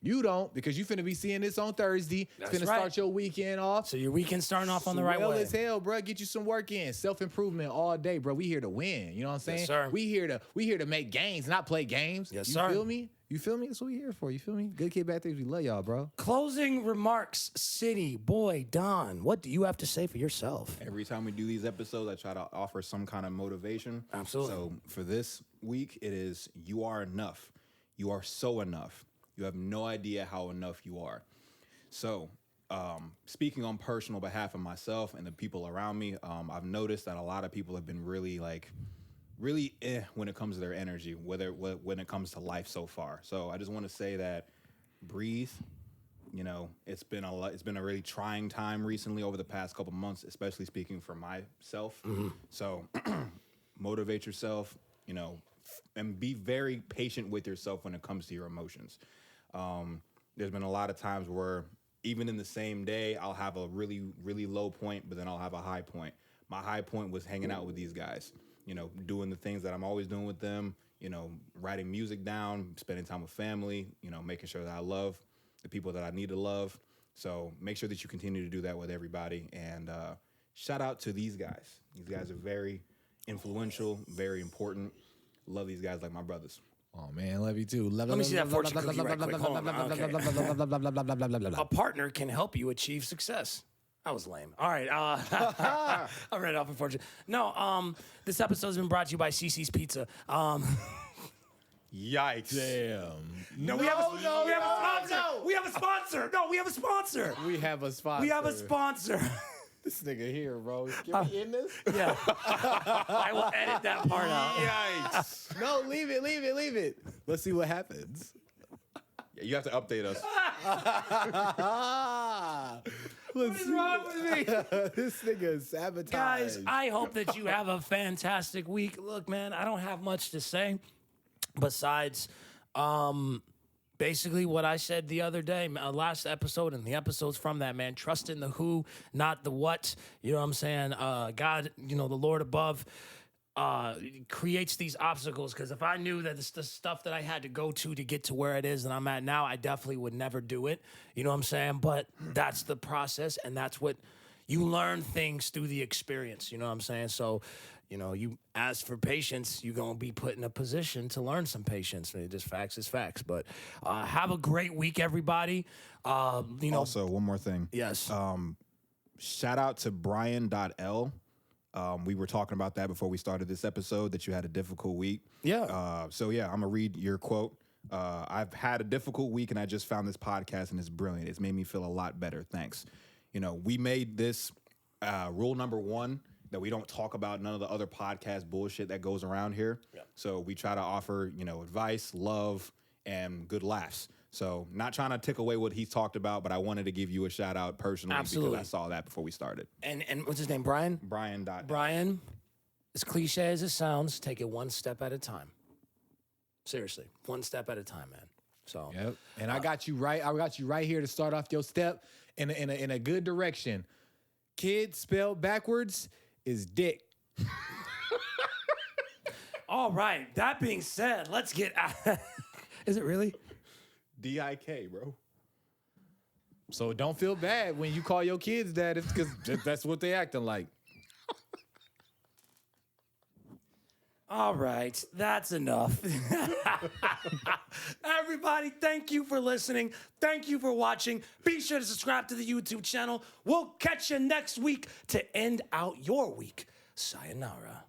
you don't, because you finna be seeing this on Thursday. That's finna start your weekend off. So your weekend starting off on the right way. Well as hell, bro. Get you some work in. Self-improvement all day, bro. We here to win. You know what I'm saying? Yes, sir. We here to make games, not play games. Yes, you sir. Feel me? You feel me? That's what we here for. You feel me? Good Kid, Bad Things. We love y'all, bro. Closing remarks, Cityy'Boi Don. What do you have to say for yourself? Every time we do these episodes, I try to offer some kind of motivation. Absolutely. So for this week, it is you are enough. You are so enough. You have no idea how enough you are. So speaking on personal behalf of myself and the people around me, I've noticed that a lot of people have been really when it comes to their energy, when it comes to life so far. So I just want to say that breathe. You know, it's been a really trying time recently over the past couple months, especially speaking for myself. Mm-hmm. So motivate yourself, you know, and be very patient with yourself when it comes to your emotions. There's been a lot of times where even in the same day, I'll have a really, really low point, but then I'll have a high point. My high point was hanging out with these guys, you know, doing the things that I'm always doing with them, you know, writing music down, spending time with family, you know, making sure that I love the people that I need to love. So make sure that you continue to do that with everybody. And shout out to these guys. These guys are very influential, very important. Love these guys like my brothers. Oh man, love you too. Let me see that fortune cookie right quick. Hold on. Okay. A partner can help you achieve success. That was lame. All right. I read it off unfortunately. No, this episode's been brought to you by CC's Pizza. Yikes. Damn. No, we have a sponsor. We have a sponsor. No, we have a sponsor. We have a sponsor. We have a sponsor. This nigga here, bro. Can we in this? Yeah. I will edit that part out. Yikes. No, leave it. Let's see what happens. Yeah, you have to update us. What is wrong with me? This nigga is sabotaged. Guys, I hope that you have a fantastic week. Look, man, I don't have much to say besides basically what I said the other day, last episode and the episodes from that, man. Trust in the who, not the what. You know what I'm saying? God, you know, the Lord above creates these obstacles, because if I knew that it's the stuff that I had to go to get to where it is that I'm at now, I definitely would never do it. You know what I'm saying? But that's the process, and that's what you learn things through the experience. You know what I'm saying? So, you know, you ask for patience, you're going to be put in a position to learn some patience. I mean, just facts is facts. But have a great week, everybody. You know, Also, one more thing. Yes. Shout out to Brian.L. We were talking about that before we started this episode, that you had a difficult week. Yeah. So, yeah, I'm going to read your quote. I've had a difficult week, and I just found this podcast, and it's brilliant. It's made me feel a lot better. Thanks. You know, we made this rule number 1 that we don't talk about none of the other podcast bullshit that goes around here. Yeah. So we try to offer, advice, love, and good laughs. So not trying to take away what he's talked about, but I wanted to give you a shout out personally Absolutely. because I saw that before we started. And what's his name? Brian? Brian. Brian, as cliche as it sounds, take it one step at a time. Seriously, one step at a time, man. So Yep. And I got you right. I got you right here to start off your step in a good direction. Kid spelled backwards is dick. all right. That being said, let's get out. Is it really? DIK, bro. So don't feel bad when you call your kids that. It's because that's what they acting like. All right, that's enough. Everybody, thank you for listening. Thank you for watching. Be sure to subscribe to the YouTube channel. We'll catch you next week to end out your week. Sayonara.